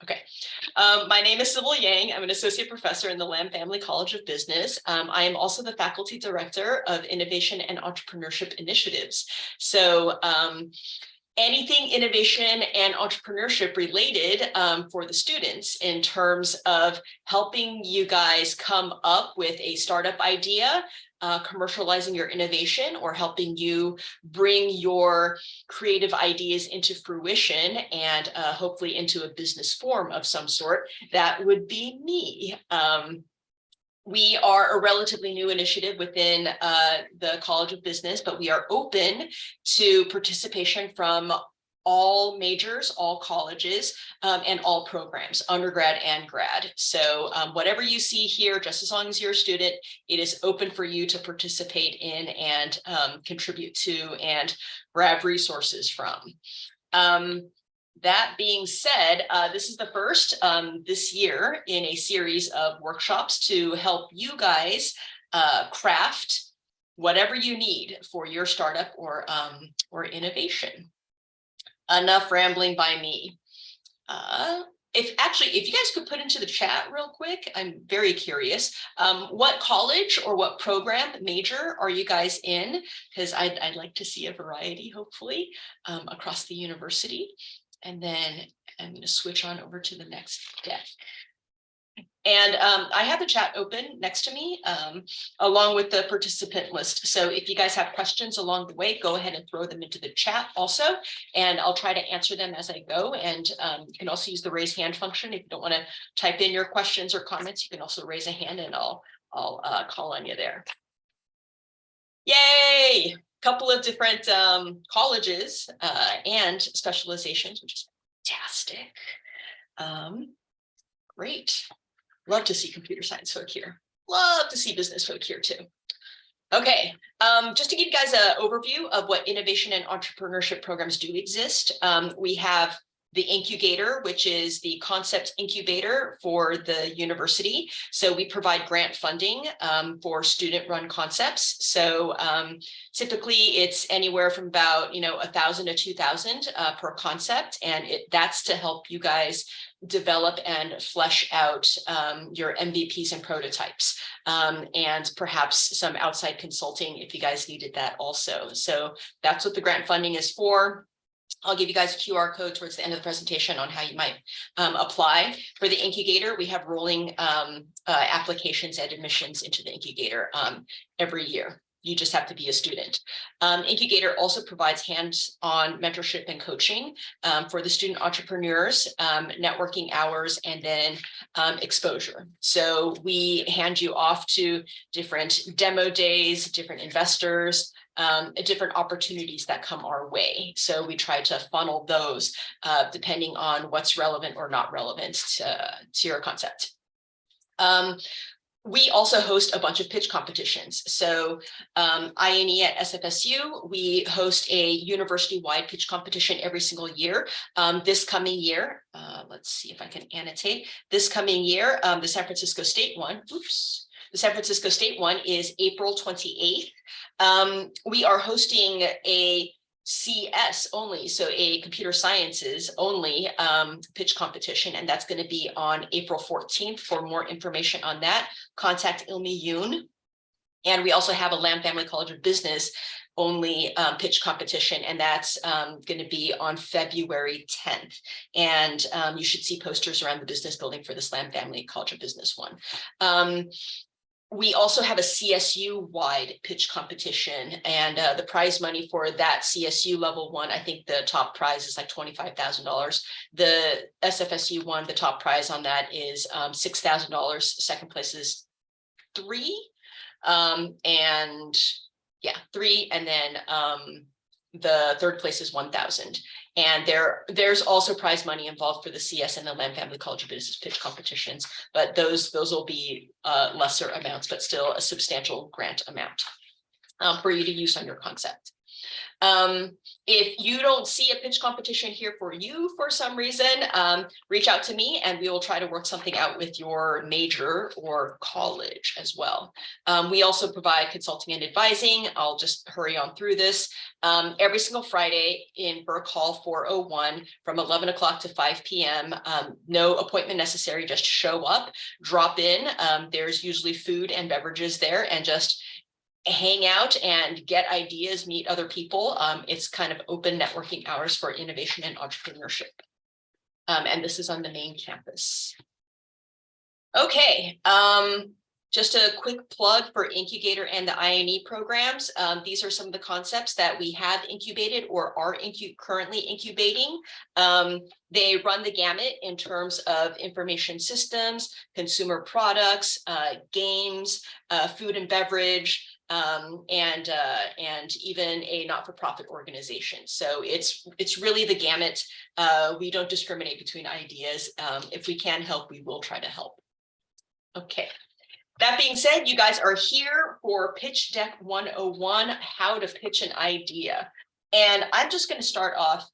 Okay. My name is Sybil Yang. I'm an associate professor in the Lamb Family College of Business. I am also the faculty director of innovation and entrepreneurship initiatives. So anything innovation and entrepreneurship related for the students in terms of helping you guys come up with a startup idea, commercializing your innovation, or helping you bring your creative ideas into fruition and hopefully into a business form of some sort, that would be me. We are a relatively new initiative within the College of Business, but we are open to participation from all majors, all colleges, and all programs, undergrad and grad. So whatever you see here, just as long as you're a student, it is open for you to participate in and contribute to and grab resources from. That being said, this is the first this year in a series of workshops to help you guys craft whatever you need for your startup or innovation. Enough rambling by me. If you guys could put into the chat real quick, I'm very curious. What college or what program major are you guys in? Because I'd like to see a variety, hopefully, across the university. And then I'm going to switch on over to the next deck. And I have the chat open next to me, along with the participant list. So if you guys have questions along the way, go ahead and throw them into the chat also, and I'll try to answer them as I go. And you can also use the raise hand function. If you don't want to type in your questions or comments, you can also raise a hand and I'll call on you there. Yay! Couple of different colleges and specializations, which is fantastic. Great. Love to see computer science folk here. Love to see business folk here too. Okay, just to give you guys an overview of what innovation and entrepreneurship programs do exist. We have the incubator, which is the concept incubator for the university. So we provide grant funding for student-run concepts. So typically it's anywhere from about $1,000 to $2,000 per concept, and that's to help you guys develop and flesh out your MVPs and prototypes, and perhaps some outside consulting if you guys needed that also. So that's what the grant funding is for. I'll give you guys a QR code towards the end of the presentation on how you might apply. For the incubator, we have rolling applications and admissions into the incubator every year. You just have to be a student. Incubator also provides hands-on mentorship and coaching for the student entrepreneurs, networking hours, and then exposure. So we hand you off to different demo days, different investors, different opportunities that come our way. So we try to funnel those depending on what's relevant or not relevant to your concept. We also host a bunch of pitch competitions. So INE at SFSU, we host a university-wide pitch competition every single year. This coming year, let's see if I can annotate. This coming year, the San Francisco State one, the San Francisco State one is April 28th. We are hosting a CS only, so a computer sciences only pitch competition, and that's going to be on April 14th. For more information on that, contact Ilmi Yoon. And we also have a Lamb Family College of Business only pitch competition, and that's going to be on February 10th. And you should see posters around the business building for this Lamb Family College of Business one. We also have a CSU-wide pitch competition, and the prize money for that CSU level one, I think the top prize is like $25,000. The SFSU one, the top prize on that is $6,000. Second place is $3,000, and then the third place is $1,000. And there's also prize money involved for the CS and the Lamb Family College of Business pitch competitions, but those will be lesser amounts, but still a substantial grant amount for you to use on your concept. If you don't see a pitch competition here for you for some reason, reach out to me and we will try to work something out with your major or college as well. We also provide consulting and advising. I'll just hurry on through this. Every single Friday in Burke Hall 401 from 11 o'clock to 5 p.m. No appointment necessary, just show up, drop in. There's usually food and beverages there, and just hang out and get ideas, meet other people. It's kind of open networking hours for innovation and entrepreneurship. And this is on the main campus. Okay, just a quick plug for Incubator and the INE programs. These are some of the concepts that we have incubated or are currently incubating. They run the gamut in terms of information systems, consumer products, games, food and beverage, and even a not-for-profit organization. So it's really the gamut. We don't discriminate between ideas. If we can help, we will try to help. Okay. That being said, you guys are here for Pitch Deck 101, how to pitch an idea. And I'm just going to start off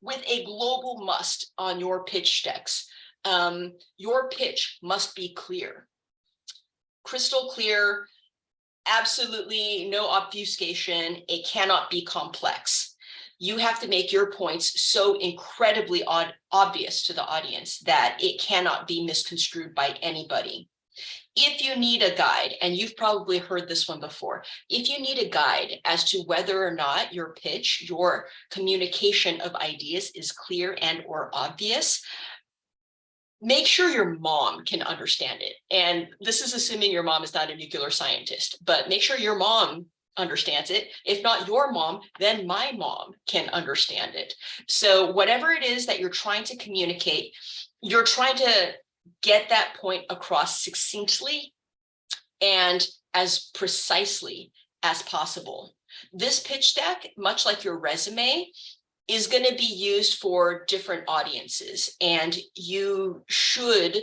with a global must on your pitch decks. Your pitch must be clear, crystal clear, absolutely no obfuscation. It cannot be complex. You have to make your points so incredibly obvious to the audience that it cannot be misconstrued by anybody. If you need a guide, and you've probably heard this one before, if you need a guide as to whether or not your pitch, your communication of ideas is clear and or obvious, make sure your mom can understand it. And this is assuming your mom is not a nuclear scientist, but make sure your mom understands it. If not your mom, then my mom can understand it. So whatever it is that you're trying to communicate, you're trying to get that point across succinctly and as precisely as possible. This pitch deck, much like your resume, is going to be used for different audiences, and you should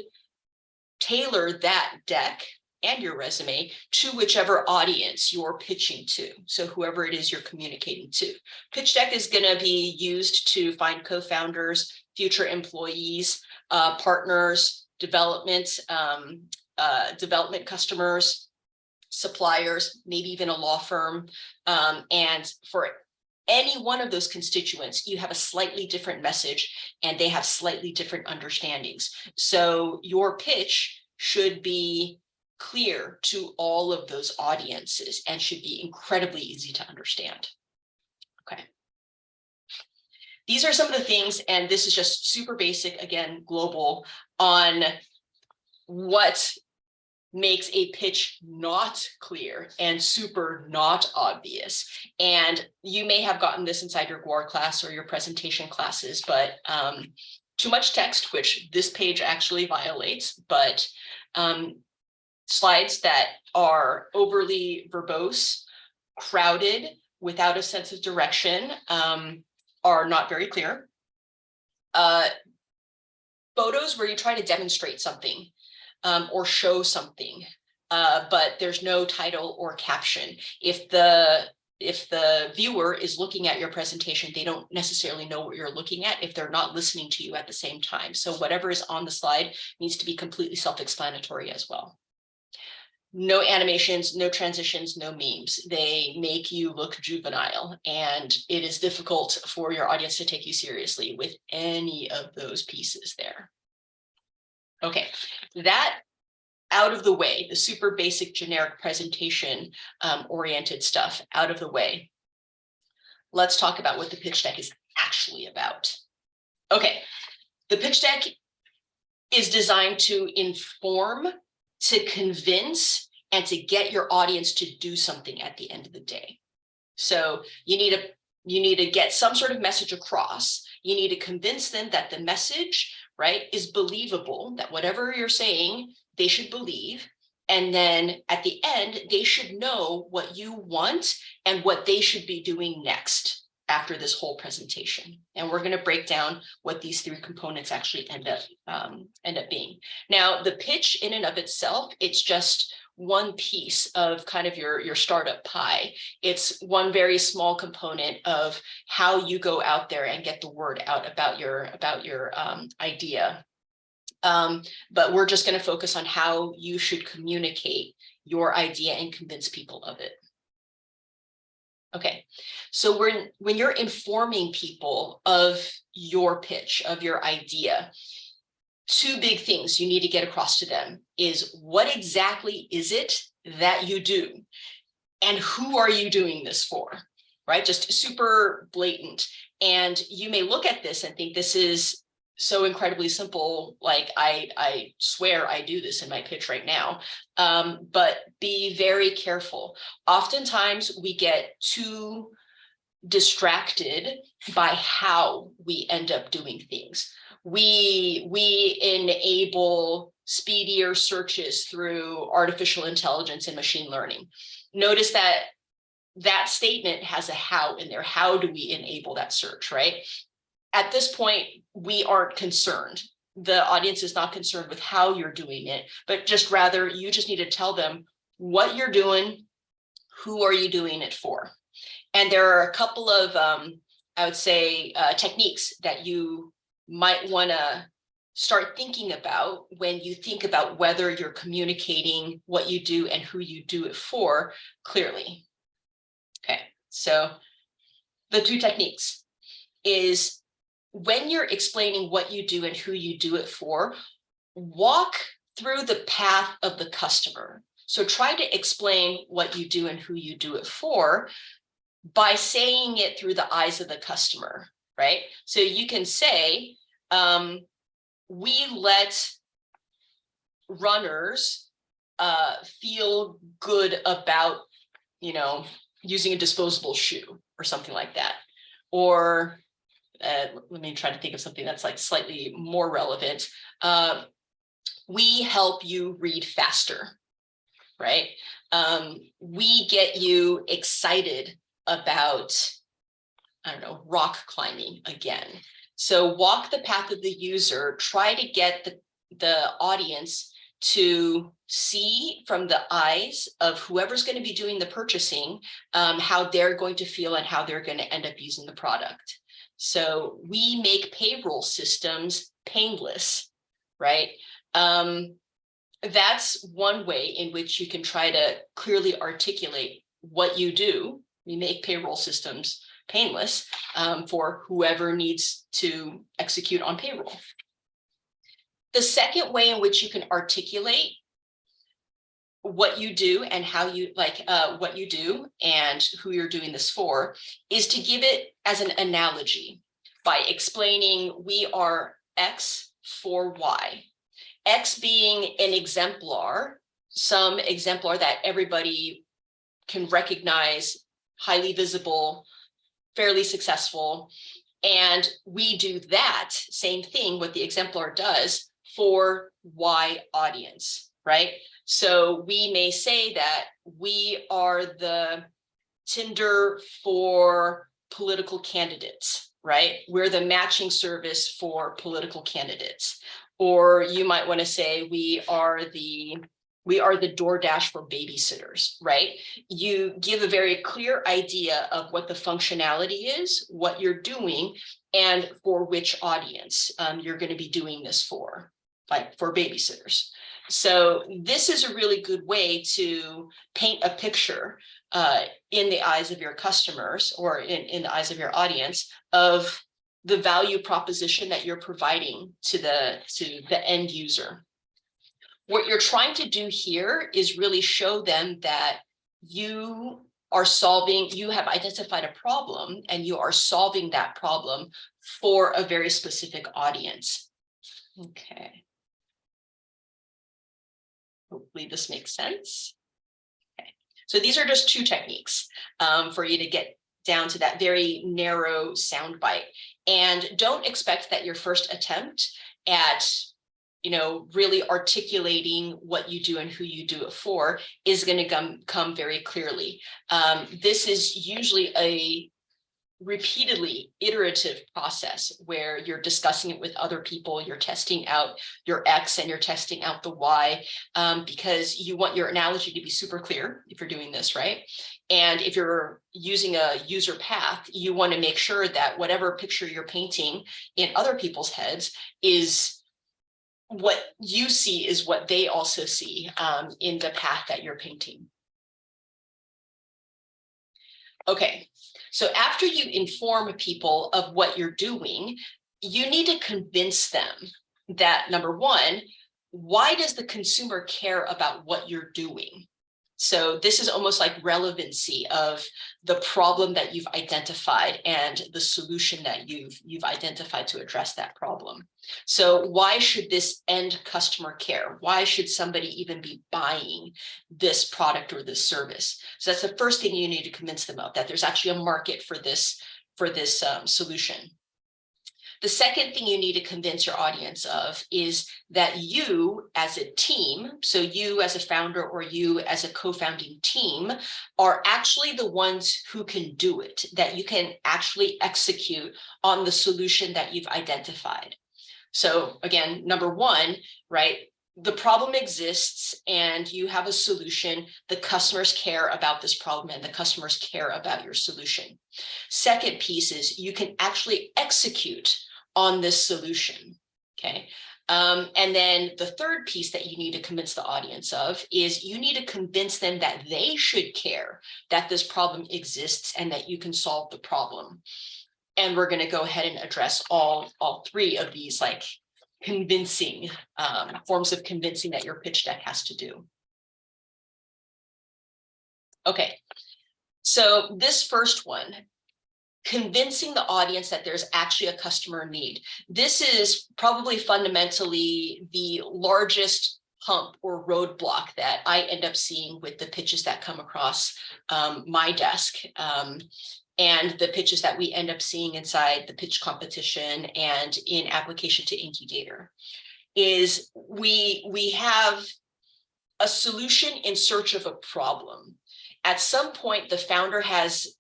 tailor that deck and your resume to whichever audience you're pitching to. So whoever it is you're communicating to. Pitch deck is going to be used to find co-founders, future employees, partners, development customers, suppliers, maybe even a law firm. And for any one of those constituents, you have a slightly different message and they have slightly different understandings. So your pitch should be clear to all of those audiences and should be incredibly easy to understand. Okay. These are some of the things, and this is just super basic, again, global, on what makes a pitch not clear and super not obvious. And you may have gotten this inside your GWAR class or your presentation classes, but too much text, which this page actually violates, but slides that are overly verbose, crowded, without a sense of direction, are not very clear. Photos where you try to demonstrate something or show something, but there's no title or caption. If the viewer is looking at your presentation, they don't necessarily know what you're looking at if they're not listening to you at the same time. So whatever is on the slide needs to be completely self-explanatory as well. No animations, no transitions, no memes. They make you look juvenile, and it is difficult for your audience to take you seriously with any of those pieces there. Okay, that out of the way, the super basic generic presentation oriented stuff out of the way. Let's talk about what the pitch deck is actually about. Okay, the pitch deck is designed to inform, to convince, and to get your audience to do something at the end of the day. So you need to get some sort of message across. You need to convince them that the message, right, is believable, that whatever you're saying, they should believe. And then at the end, they should know what you want and what they should be doing next after this whole presentation. And we're going to break down what these three components actually end up being. Now, the pitch in and of itself, it's just one piece of kind of your startup pie. It's one very small component of how you go out there and get the word out about your idea. But we're just going to focus on how you should communicate your idea and convince people of it. Okay, so when you're informing people of your pitch, of your idea, two big things you need to get across to them is what exactly is it that you do and who are you doing this for, right? Just super blatant. And you may look at this and think this is so incredibly simple, like I swear I do this in my pitch right now, but be very careful. Oftentimes we get too distracted by how we end up doing things. We enable speedier searches through artificial intelligence and machine learning. Notice that that statement has a how in there. How do we enable that search, right? At this point, we aren't concerned. The audience is not concerned with how you're doing it, but just rather you just need to tell them what you're doing, who are you doing it for? And there are a couple of, I would say, techniques that you might want to start thinking about when you think about whether you're communicating what you do and who you do it for clearly. Okay, so the two techniques is when you're explaining what you do and who you do it for, walk through the path of the customer. So try to explain what you do and who you do it for by saying it through the eyes of the customer, right? So you can say, we let runners feel good about, using a disposable shoe or something like that. Or let me try to think of something that's like slightly more relevant. We help you read faster, right? We get you excited about, I don't know, rock climbing again. So walk the path of the user, try to get the audience to see from the eyes of whoever's going to be doing the purchasing, how they're going to feel and how they're going to end up using the product. So we make payroll systems painless, right? That's one way in which you can try to clearly articulate what you do. We make payroll systems painless for whoever needs to execute on payroll. The second way in which you can articulate what you do and how you what you do and who you're doing this for is to give it as an analogy by explaining we are X for Y. X being an exemplar, some exemplar that everybody can recognize, highly visible, fairly successful. And we do that same thing, what the exemplar does for Y audience, right? So we may say that we are the Tinder for political candidates, right? We're the matching service for political candidates. Or you might want to say we are the DoorDash for babysitters, right? You give a very clear idea of what the functionality is, what you're doing, and for which audience you're going to be doing this for, like for babysitters. So this is a really good way to paint a picture in the eyes of your customers or in the eyes of your audience of the value proposition that you're providing to the end user. What you're trying to do here is really show them that you have identified a problem and you are solving that problem for a very specific audience. Okay. Hopefully this makes sense. Okay. So these are just two techniques for you to get down to that very narrow soundbite. And don't expect that your first attempt at really articulating what you do and who you do it for is going to come very clearly. This is usually repeatedly iterative process where you're discussing it with other people, you're testing out your X and you're testing out the Y, because you want your analogy to be super clear if you're doing this, right? And if you're using a user path, you want to make sure that whatever picture you're painting in other people's heads is what you see is what they also see in the path that you're painting. Okay, so after you inform people of what you're doing, you need to convince them that, number one, why does the consumer care about what you're doing? So this is almost like relevancy of the problem that you've identified and the solution that you've identified to address that problem. So why should this end customer care? Why should somebody even be buying this product or this service? So that's the first thing you need to convince them of, that there's actually a market for this solution. The second thing you need to convince your audience of is that you as a team, so you as a founder or you as a co-founding team, are actually the ones who can do it, that you can actually execute on the solution that you've identified. So again, number one, right? The problem exists and you have a solution. The customers care about this problem and the customers care about your solution. Second piece is you can actually execute on this solution, okay? And then the third piece that you need to convince the audience of is you need to convince them that they should care that this problem exists and that you can solve the problem. And we're going to go ahead and address all three of these like convincing forms of convincing that your pitch deck has to do. Okay, so this first one, convincing the audience that there's actually a customer need. This is probably fundamentally the largest hump or roadblock that I end up seeing with the pitches that come across my desk. And the pitches that we end up seeing inside the pitch competition and in application to Incubator is we have a solution in search of a problem. At some point, the founder has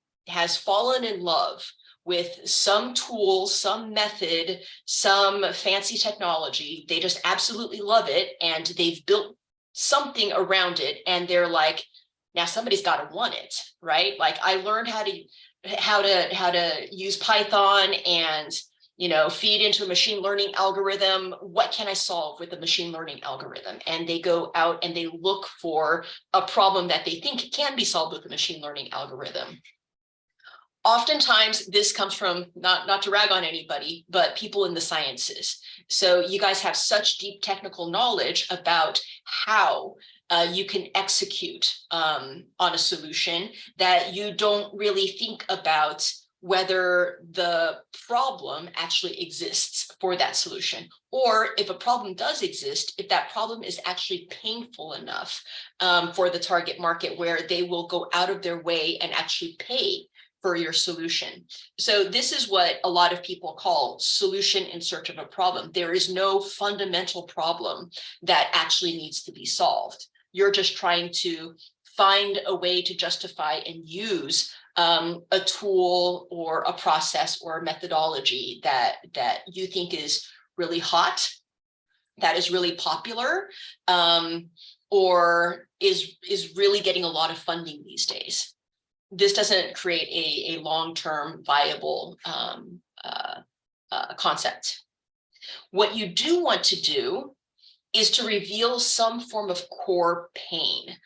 fallen in love with some tool, some method, some fancy technology. They just absolutely love it. And they've built something around it. And they're like, now somebody's got to want it, right? Like I learned how to use Python and, you know, feed into a machine learning algorithm. What can I solve with a machine learning algorithm? And they go out and they look for a problem that they think can be solved with a machine learning algorithm. Oftentimes this comes from, not to rag on anybody, but people in the sciences. So you guys have such deep technical knowledge about how you can execute on a solution that you don't really think about whether the problem actually exists for that solution, or if a problem does exist, if that problem is actually painful enough for the target market where they will go out of their way and actually pay for your solution. So this is what a lot of people call solution in search of a problem. There is no fundamental problem that actually needs to be solved. You're just trying to find a way to justify and use a tool or a process or a methodology that you think is really hot, that is really popular, or is really getting a lot of funding these days. This doesn't create a long-term viable concept. What you do want to do is to reveal some form of core pain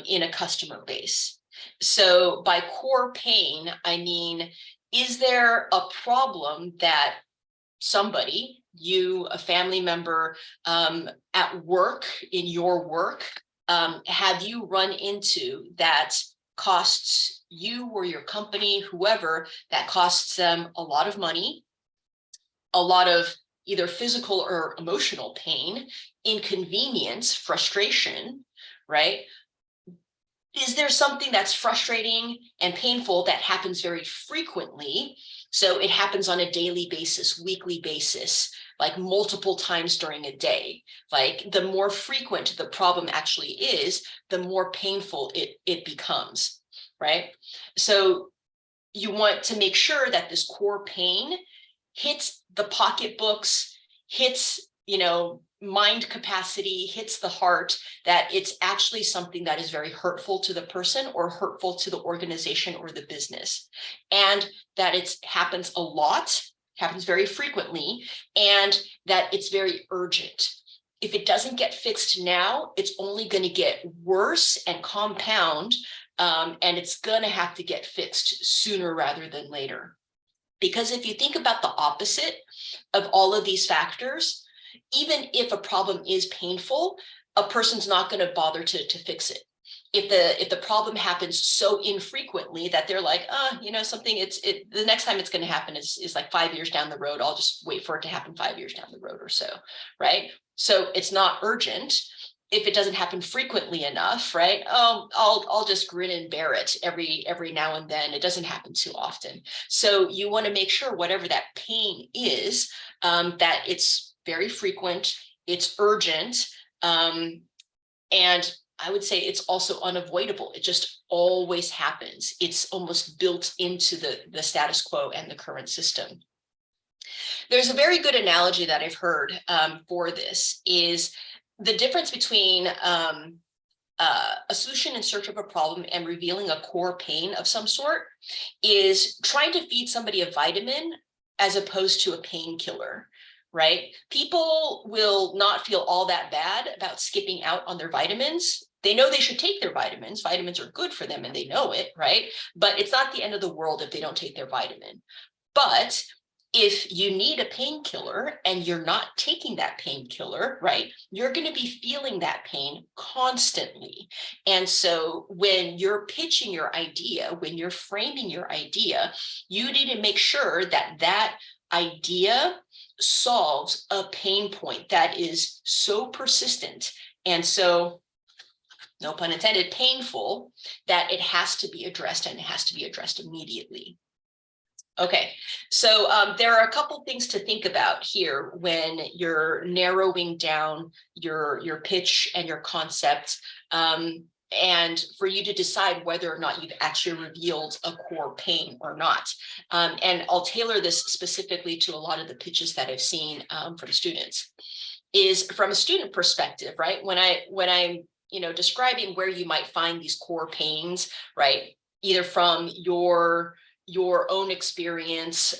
in a customer base. So by core pain, I mean, is there a problem that somebody, you, a family member, at work, in your work, have you run into that costs you or your company, whoever, that costs them a lot of money, a lot of either physical or emotional pain, inconvenience, frustration, right? Is there something that's frustrating and painful that happens very frequently? So it happens on a daily basis, weekly basis, like multiple times during a day. Like the more frequent the problem actually is, the more painful it becomes, right? So you want to make sure that this core pain hits the pocketbooks, hits, mind capacity, hits the heart, that it's actually something that is very hurtful to the person or hurtful to the organization or the business. And that it happens a lot, happens very frequently, and that it's very urgent. If it doesn't get fixed now, it's only going to get worse and compound, and it's going to have to get fixed sooner rather than later. Because if you think about the opposite of all of these factors, even if a problem is painful, a person's not going to bother to fix it. If the problem happens so infrequently that they're like, something, the next time it's going to happen is like 5 years down the road. I'll just wait for it to happen 5 years down the road or so, right? So it's not urgent. If it doesn't happen frequently enough, right? Oh, I'll just grin and bear it every now and then. It doesn't happen too often. So you want to make sure whatever that pain is, that it's very frequent, it's urgent, and I would say it's also unavoidable. It just always happens. It's almost built into the status quo and the current system. There's a very good analogy that I've heard for this is the difference between a solution in search of a problem and revealing a core pain of some sort is trying to feed somebody a vitamin as opposed to a painkiller. Right? People will not feel all that bad about skipping out on their vitamins. They know they should take their vitamins. Vitamins are good for them and they know it, right? But it's not the end of the world if they don't take their vitamin. But if you need a painkiller and you're not taking that painkiller, right, you're going to be feeling that pain constantly. And so when you're pitching your idea, when you're framing your idea, you need to make sure that that idea solves a pain point that is so persistent and so, no pun intended, painful, that it has to be addressed, and it has to be addressed immediately. Okay, so there are a couple things to think about here when you're narrowing down your pitch and your concept, and for you to decide whether or not you've actually revealed a core pain or not. And I'll tailor this specifically to a lot of the pitches that I've seen from students. Is from a student perspective, right? When I'm describing where you might find these core pains, right? Either from your own experience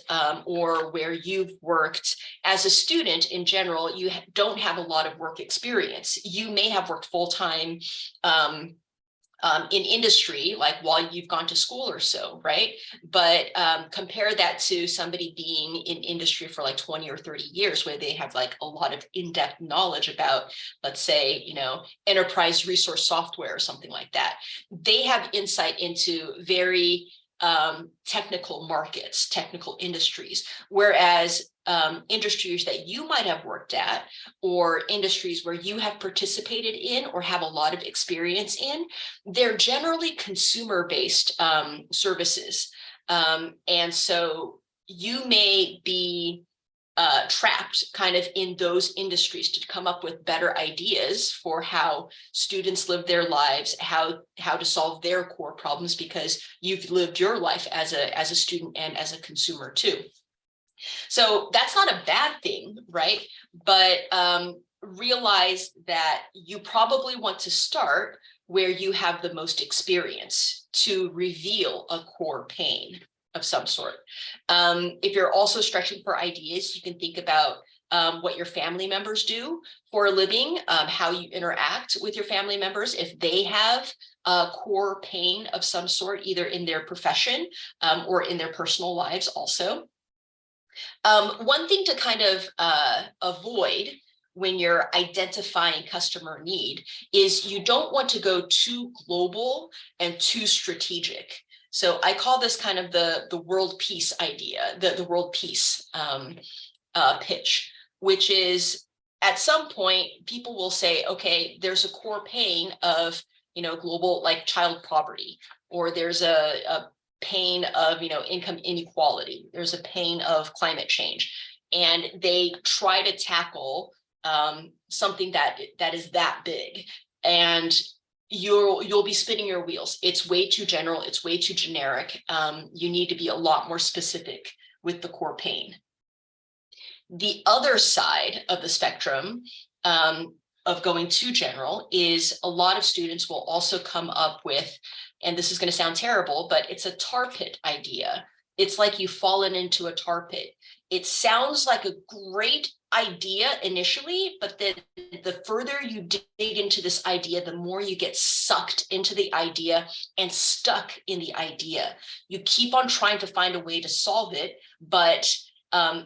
or where you've worked as a student in general, you don't have a lot of work experience. You may have worked full-time in industry, like while you've gone to school or so, right? But compare that to somebody being in industry for like 20 or 30 years, where they have like a lot of in-depth knowledge about, let's say, enterprise resource software or something like that. They have insight into very technical markets, technical industries, whereas industries that you might have worked at, or industries where you have participated in or have a lot of experience in, they're generally consumer-based services. And so you may be trapped kind of in those industries to come up with better ideas for how students live their lives, how to solve their core problems, because you've lived your life as a student and as a consumer too. So that's not a bad thing, right? But realize that you probably want to start where you have the most experience to reveal a core pain of some sort. If you're also stretching for ideas, you can think about what your family members do for a living, how you interact with your family members, if they have a core pain of some sort, either in their profession or in their personal lives also. One thing to kind of avoid when you're identifying customer need is you don't want to go too global and too strategic. So I call this kind of the world peace idea, the world peace pitch, which is at some point people will say, okay, there's a core pain of global, like child poverty, or there's a pain of income inequality, there's a pain of climate change, and they try to tackle something that is that big. And you'll be spinning your wheels. It's way too general. It's way too generic. You need to be a lot more specific with the core pain. The other side of the spectrum of going too general is a lot of students will also come up with, and this is going to sound terrible, but it's a tar pit idea. It's like you've fallen into a tar pit. It sounds like a great idea initially, but then the further you dig into this idea, the more you get sucked into the idea and stuck in the idea. You keep on trying to find a way to solve it, but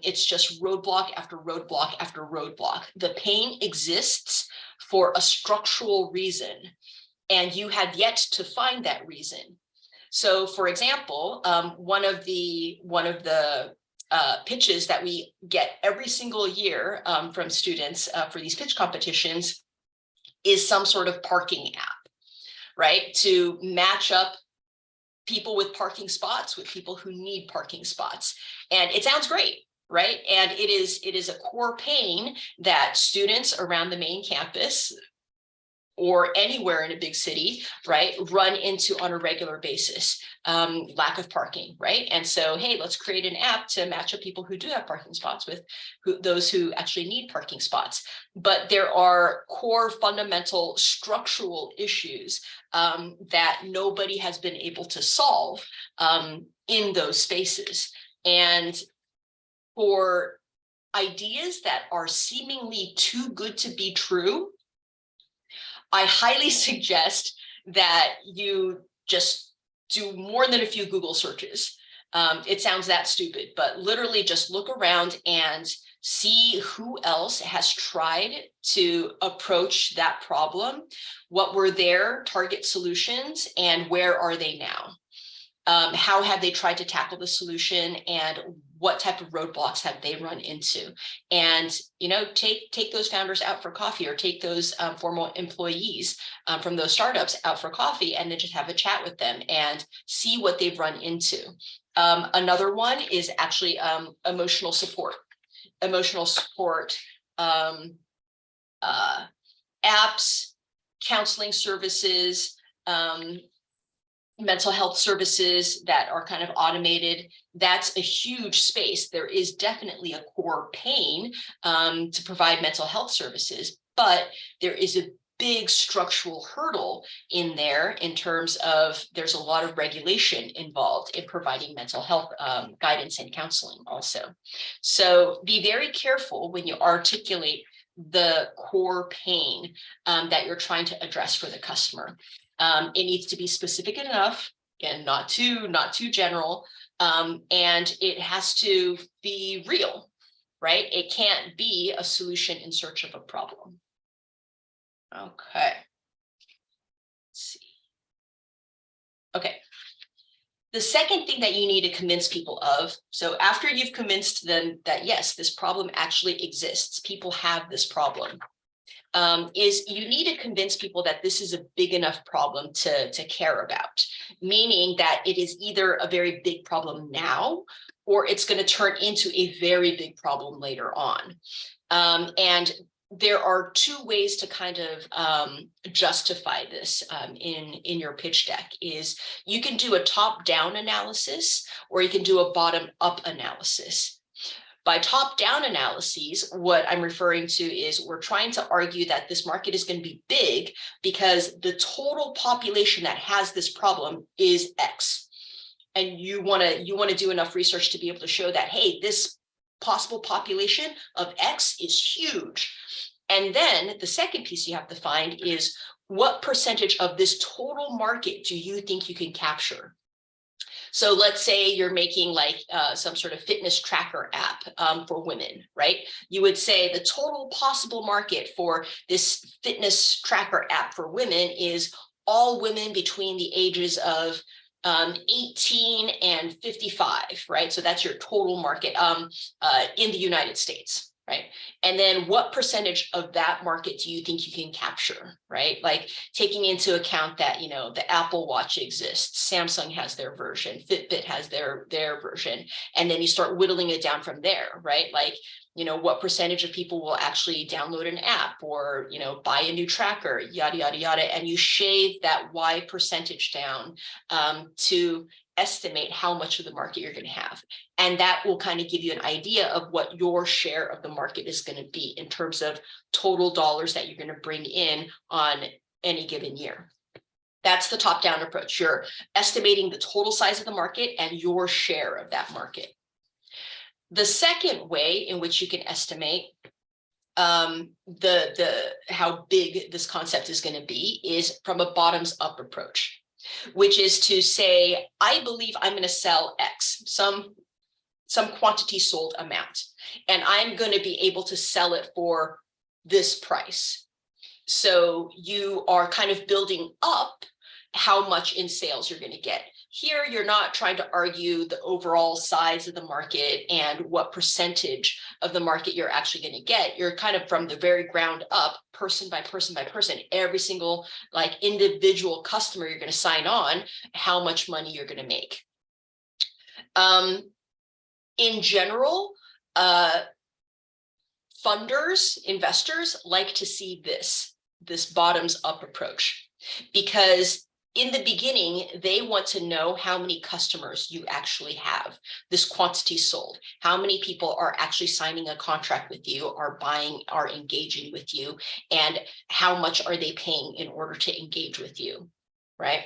it's just roadblock after roadblock after roadblock. The pain exists for a structural reason, and you have yet to find that reason. So, for example, one of the pitches that we get every single year from students for these pitch competitions is some sort of parking app, right? To match up people with parking spots with people who need parking spots. And it sounds great, right? And it is a core pain that students around the main campus or anywhere in a big city, right, run into on a regular basis, lack of parking, right? And so, hey, let's create an app to match up people who do have parking spots with those who actually need parking spots. But there are core fundamental structural issues that nobody has been able to solve in those spaces. And for ideas that are seemingly too good to be true, I highly suggest that you just do more than a few Google searches. It sounds that stupid, but literally just look around and see who else has tried to approach that problem, what were their target solutions, and where are they now? How have they tried to tackle the solution, and what type of roadblocks have they run into? And, take those founders out for coffee, or take those former employees from those startups out for coffee, and then just have a chat with them and see what they've run into. Another one is actually emotional support. Emotional support apps, counseling services, mental health services that are kind of automated. That's a huge space. There is definitely a core pain to provide mental health services, but there is a big structural hurdle in there in terms of there's a lot of regulation involved in providing mental health guidance and counseling also. So be very careful when you articulate the core pain that you're trying to address for the customer. It needs to be specific enough, and not too general, and it has to be real, right? It can't be a solution in search of a problem. Okay. Let's see. Okay. The second thing that you need to convince people of, so after you've convinced them that yes, this problem actually exists, people have this problem, is you need to convince people that this is a big enough problem to care about, meaning that it is either a very big problem now, or it's going to turn into a very big problem later on. And there are two ways to kind of justify this in your pitch deck. Is you can do a top-down analysis, or you can do a bottom-up analysis. By top-down analyses, what I'm referring to is we're trying to argue that this market is going to be big because the total population that has this problem is X. And you want to do enough research to be able to show that, hey, this possible population of X is huge. And then the second piece you have to find is what percentage of this total market do you think you can capture? So let's say you're making like some sort of fitness tracker app for women, right? You would say the total possible market for this fitness tracker app for women is all women between the ages of 18 and 55, right? So that's your total market in the United States. Right. And then what percentage of that market do you think you can capture, right? Like taking into account that, the Apple Watch exists, Samsung has their version, Fitbit has their version, and then you start whittling it down from there, right? Like, what percentage of people will actually download an app or, buy a new tracker, yada, yada, yada. And you shave that Y percentage down to estimate how much of the market you're going to have. And that will kind of give you an idea of what your share of the market is going to be in terms of total dollars that you're going to bring in on any given year. That's the top-down approach. You're estimating the total size of the market and your share of that market. The second way in which you can estimate how big this concept is going to be is from a bottoms-up approach, which is to say, I believe I'm going to sell X, some quantity sold amount, and I'm going to be able to sell it for this price. So you are kind of building up how much in sales you're going to get. Here, you're not trying to argue the overall size of the market and what percentage of the market you're actually going to get. You're kind of from the very ground up, person by person by person, every single individual customer you're going to sign on, how much money you're going to make. In general, funders, investors like to see this bottoms up approach, because in the beginning, they want to know how many customers you actually have, this quantity sold, how many people are actually signing a contract with you, are buying, are engaging with you, and how much are they paying in order to engage with you, right?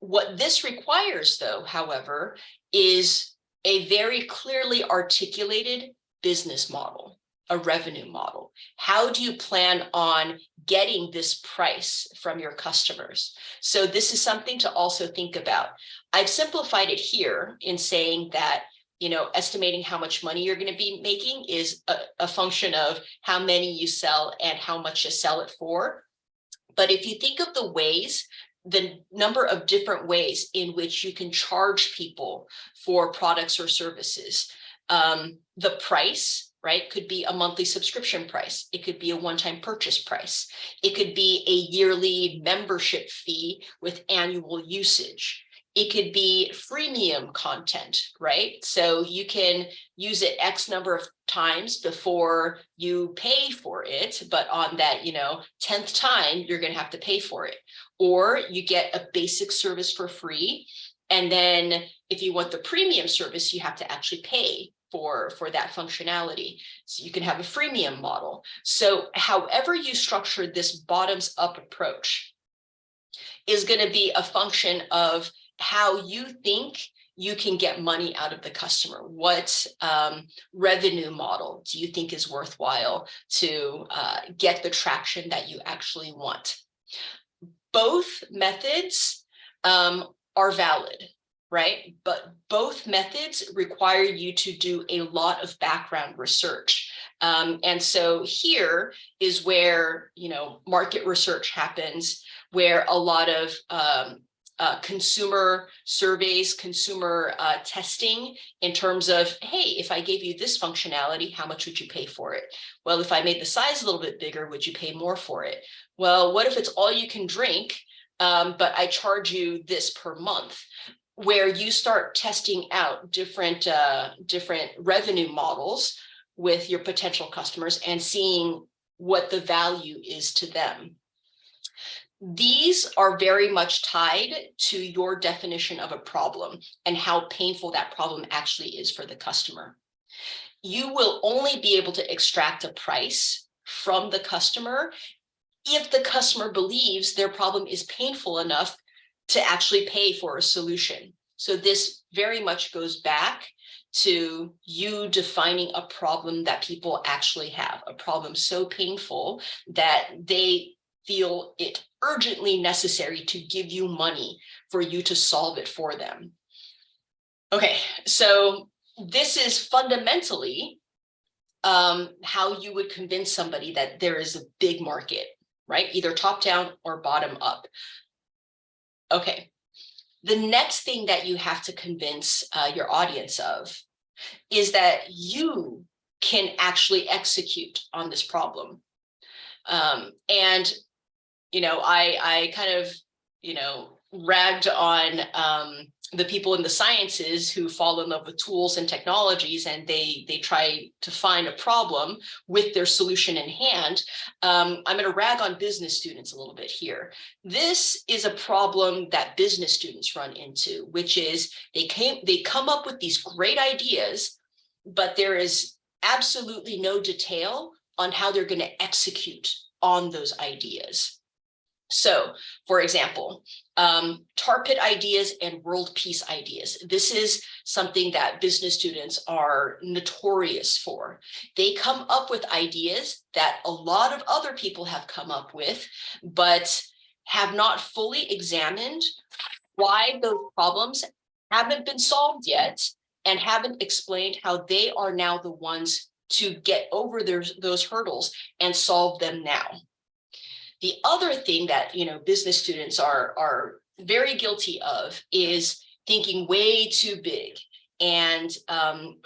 What this requires, though, however, is a very clearly articulated business model, a revenue model. How do you plan on getting this price from your customers? So this is something to also think about. I've simplified it here in saying that, estimating how much money you're going to be making is a function of how many you sell and how much you sell it for. But if you think of the number of different ways in which you can charge people for products or services, the price, right, could be a monthly subscription price. It could be a one-time purchase price. It could be a yearly membership fee with annual usage. It could be freemium content, right? So you can use it X number of times before you pay for it, but on that, 10th time, you're going to have to pay for it. Or you get a basic service for free. And then if you want the premium service, you have to actually pay for that functionality. So you can have a freemium model. So however you structure this bottoms up approach is going to be a function of how you think you can get money out of the customer. What revenue model do you think is worthwhile to get the traction that you actually want? Both methods are valid, right? But both methods require you to do a lot of background research. And so here is where, market research happens, where a lot of consumer surveys, consumer testing in terms of, hey, if I gave you this functionality, how much would you pay for it? Well, if I made the size a little bit bigger, would you pay more for it? Well, what if it's all you can drink, but I charge you this per month? Where you start testing out different revenue models with your potential customers and seeing what the value is to them. These are very much tied to your definition of a problem and how painful that problem actually is for the customer. You will only be able to extract a price from the customer if the customer believes their problem is painful enough to actually pay for a solution. So this very much goes back to you defining a problem that people actually have, a problem so painful that they feel it urgently necessary to give you money for you to solve it for them. Okay, so this is fundamentally how you would convince somebody that there is a big market, right? Either top down or bottom up. Okay, the next thing that you have to convince your audience of is that you can actually execute on this problem. And I kind of, ragged on the people in the sciences who fall in love with tools and technologies, and they try to find a problem with their solution in hand. I'm going to rag on business students a little bit here. This is a problem that business students run into, which is they come up with these great ideas, but there is absolutely no detail on how they're going to execute on those ideas. So, for example, tar pit ideas and world peace ideas. This is something that business students are notorious for. They come up with ideas that a lot of other people have come up with, but have not fully examined why those problems haven't been solved yet, and haven't explained how they are now the ones to get over those hurdles and solve them now. The other thing that, business students are very guilty of is thinking way too big and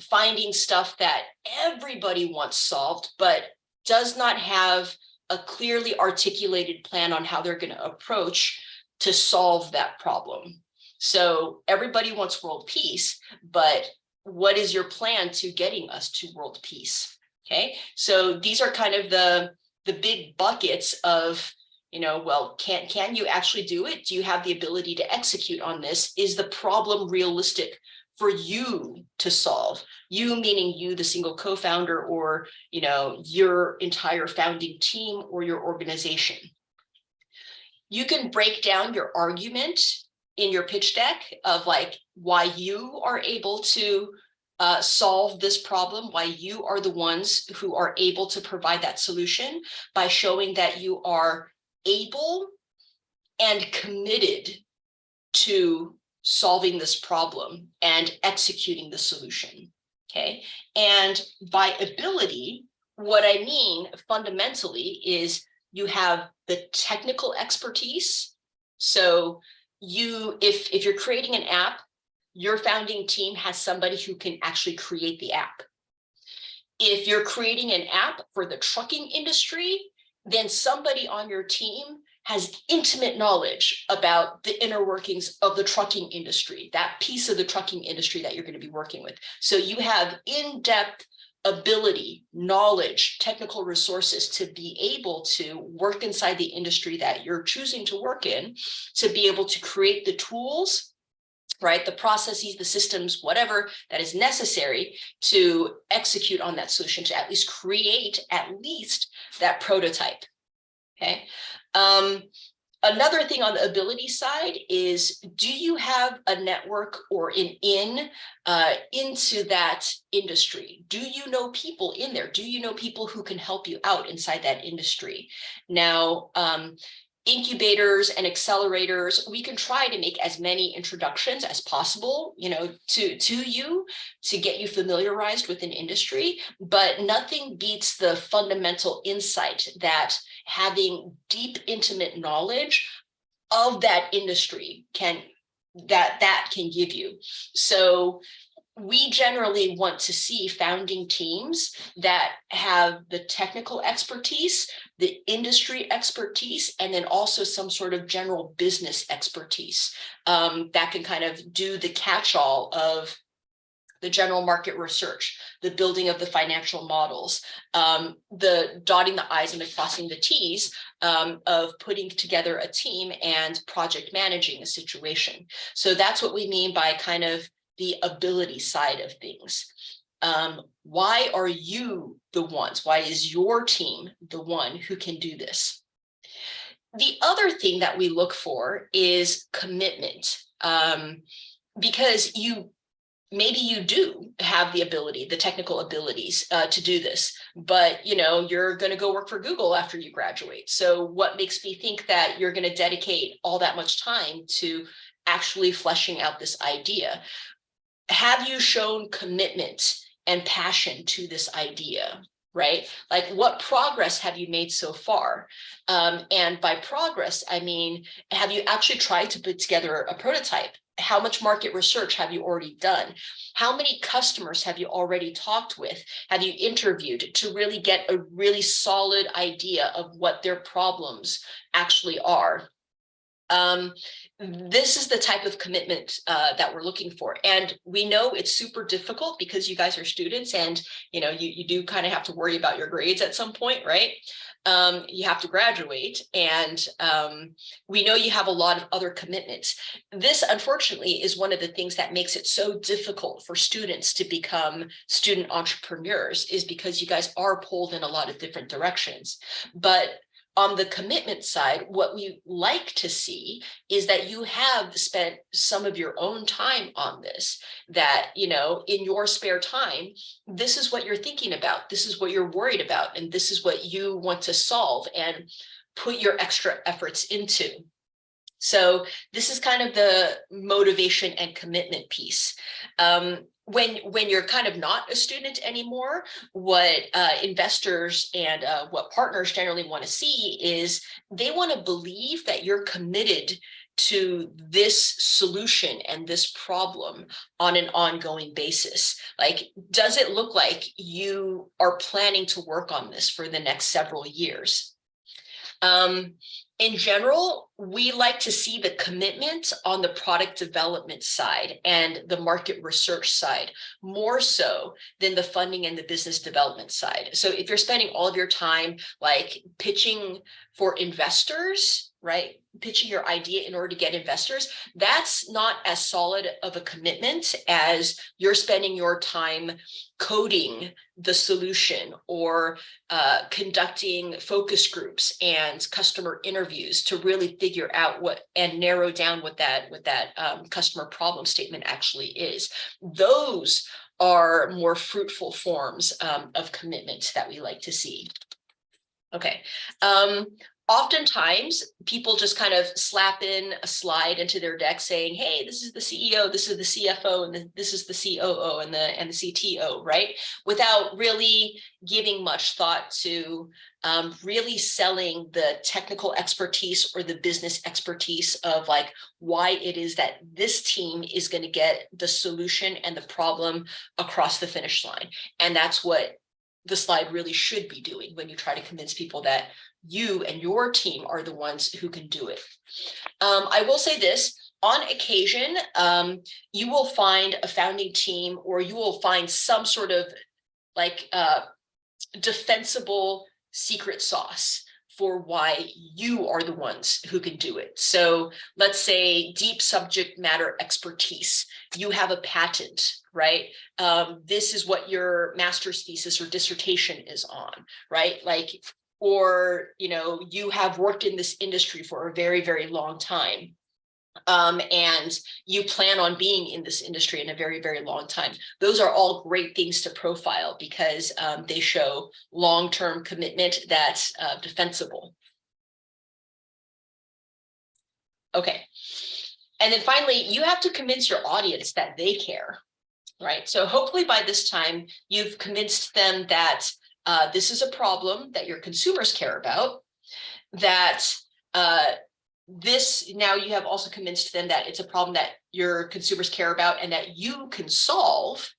finding stuff that everybody wants solved, but does not have a clearly articulated plan on how they're going to approach to solve that problem. So everybody wants world peace, but what is your plan to getting us to world peace? Okay, so these are kind of the big buckets of, well, can you actually do it? Do you have the ability to execute on this? Is the problem realistic for you to solve? You meaning you, the single co-founder, or, your entire founding team or your organization. You can break down your argument in your pitch deck of like why you are able to solve this problem, why you are the ones who are able to provide that solution, by showing that you are able and committed to solving this problem and executing the solution. Okay, and by ability, what I mean fundamentally is you have the technical expertise. So if you're creating an app, your founding team has somebody who can actually create the app. If you're creating an app for the trucking industry, then somebody on your team has intimate knowledge about the inner workings of the trucking industry, that piece of the trucking industry that you're going to be working with. So you have in-depth ability, knowledge, technical resources to be able to work inside the industry that you're choosing to work in, to be able to create the tools, right, the processes, the systems, whatever that is necessary to execute on that solution, to at least create that prototype. Okay. Another thing on the ability side is, do you have a network or into that industry? Do you know people in there? Do you know people who can help you out inside that industry? Now, incubators and accelerators, we can try to make as many introductions as possible, to you, to get you familiarized with an industry, but nothing beats the fundamental insight that having deep, intimate knowledge of that industry can give you. So we generally want to see founding teams that have the technical expertise, the industry expertise, and then also some sort of general business expertise that can kind of do the catch-all of the general market research, the building of the financial models, the dotting the I's and the crossing the T's of putting together a team and project managing a situation. So that's what we mean by kind of the ability side of things. Why are you the ones? Why is your team the one who can do this? The other thing that we look for is commitment, because maybe you do have the ability, the technical abilities to do this, but you're going to go work for Google after you graduate. So what makes me think that you're going to dedicate all that much time to actually fleshing out this idea? Have you shown commitment and passion to this idea, right? Like, what progress have you made so far? And by progress, I mean, have you actually tried to put together a prototype? How much market research have you already done? How many customers have you already talked with? Have you interviewed to really get a really solid idea of what their problems actually are? This is the type of commitment that we're looking for. And we know it's super difficult because you guys are students and, you do kind of have to worry about your grades at some point, right? You have to graduate, and we know you have a lot of other commitments. This, unfortunately, is one of the things that makes it so difficult for students to become student entrepreneurs, is because you guys are pulled in a lot of different directions. But on the commitment side, what we like to see is that you have spent some of your own time on this, that, in your spare time, this is what you're thinking about, this is what you're worried about, and this is what you want to solve and put your extra efforts into. So this is kind of the motivation and commitment piece. When you're kind of not a student anymore, what investors and what partners generally want to see is they want to believe that you're committed to this solution and this problem on an ongoing basis. Like, does it look like you are planning to work on this for the next several years? In general, we like to see the commitment on the product development side and the market research side, more so than the funding and the business development side. So if you're spending all of your time like pitching for investors, right? Pitching your idea in order to get investors, that's not as solid of a commitment as you're spending your time coding the solution or conducting focus groups and customer interviews to really figure out what and narrow down what that customer problem statement actually is. Those are more fruitful forms of commitment that we like to see. Okay. Oftentimes, people just kind of slap in a slide into their deck saying, hey, this is the CEO, this is the CFO, and this is the COO and the CTO, right? Without really giving much thought to really selling the technical expertise or the business expertise of like why it is that this team is going to get the solution and the problem across the finish line. And that's what the slide really should be doing when you try to convince people that you and your team are the ones who can do it. I will say this, on occasion, you will find a founding team or you will find some sort of like defensible secret sauce for why you are the ones who can do it. So let's say deep subject matter expertise. You have a patent, right? This is what your master's thesis or dissertation is on, right? Like, or, you have worked in this industry for a very, very long time. And you plan on being in this industry in a very, very long time. Those are all great things to profile because they show long-term commitment that's defensible. Okay. And then finally, you have to convince your audience that they care, right? So hopefully by this time, you've convinced them that this is a problem that your consumers care about, that now you have also convinced them that it's a problem that your consumers care about and that you can solve.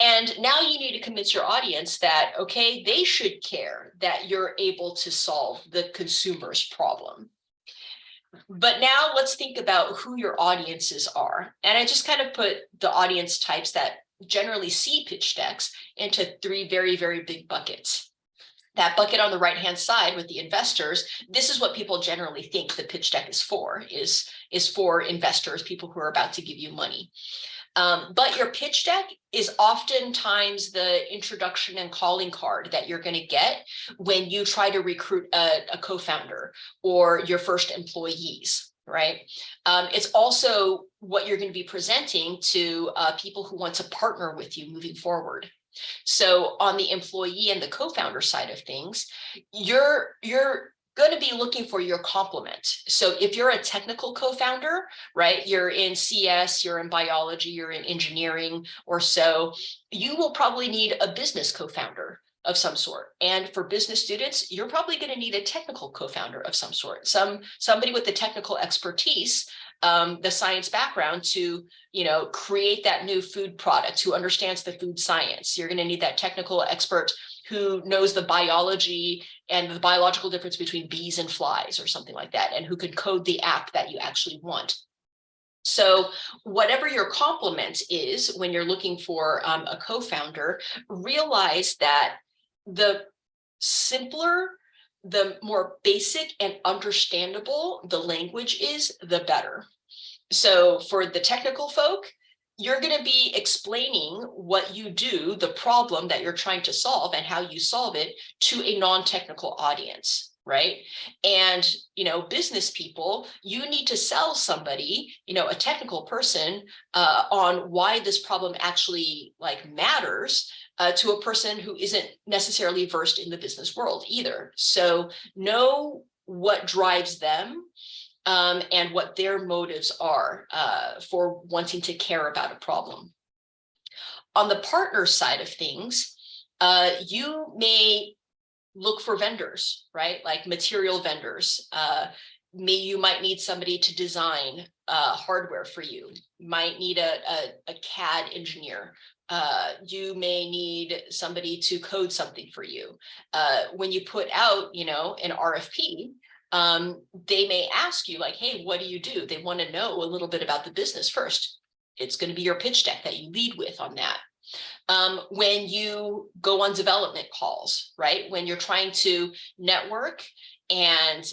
And now you need to convince your audience that, okay, they should care that you're able to solve the consumer's problem. But now let's think about who your audiences are. And I just kind of put the audience types that generally see pitch decks into three very, very big buckets. That bucket on the right-hand side with the investors, this is what people generally think the pitch deck is for investors, people who are about to give you money. But your pitch deck is oftentimes the introduction and calling card that you're going to get when you try to recruit a co-founder or your first employees, right? It's also what you're going to be presenting to people who want to partner with you moving forward. So on the employee and the co-founder side of things, you're going to be looking for your complement. So if you're a technical co-founder, right, you're in CS, you're in biology, you're in engineering or so, you will probably need a business co-founder of some sort. And for business students, you're probably going to need a technical co-founder of some sort, somebody with the technical expertise, the science background to, create that new food product, who understands the food science. You're going to need that technical expert who knows the biology and the biological difference between bees and flies or something like that, and who could code the app that you actually want. So whatever your complement is when you're looking for a co-founder, realize that the simpler, the more basic and understandable the language is, the better. So for the technical folk, you're going to be explaining what you do, the problem that you're trying to solve and how you solve it to a non-technical audience, right? And, business people, you need to sell somebody, a technical person on why this problem actually matters to a person who isn't necessarily versed in the business world either. So know what drives them and what their motives are for wanting to care about a problem. On the partner side of things, you may look for vendors, right? Like material vendors. You might need somebody to design hardware for you. You might need a CAD engineer. You may need somebody to code something for you. When you put out, an RFP, they may ask you hey, what do you do? They want to know a little bit about the business first. It's going to be your pitch deck that you lead with on that. When you go on development calls, right? When you're trying to network and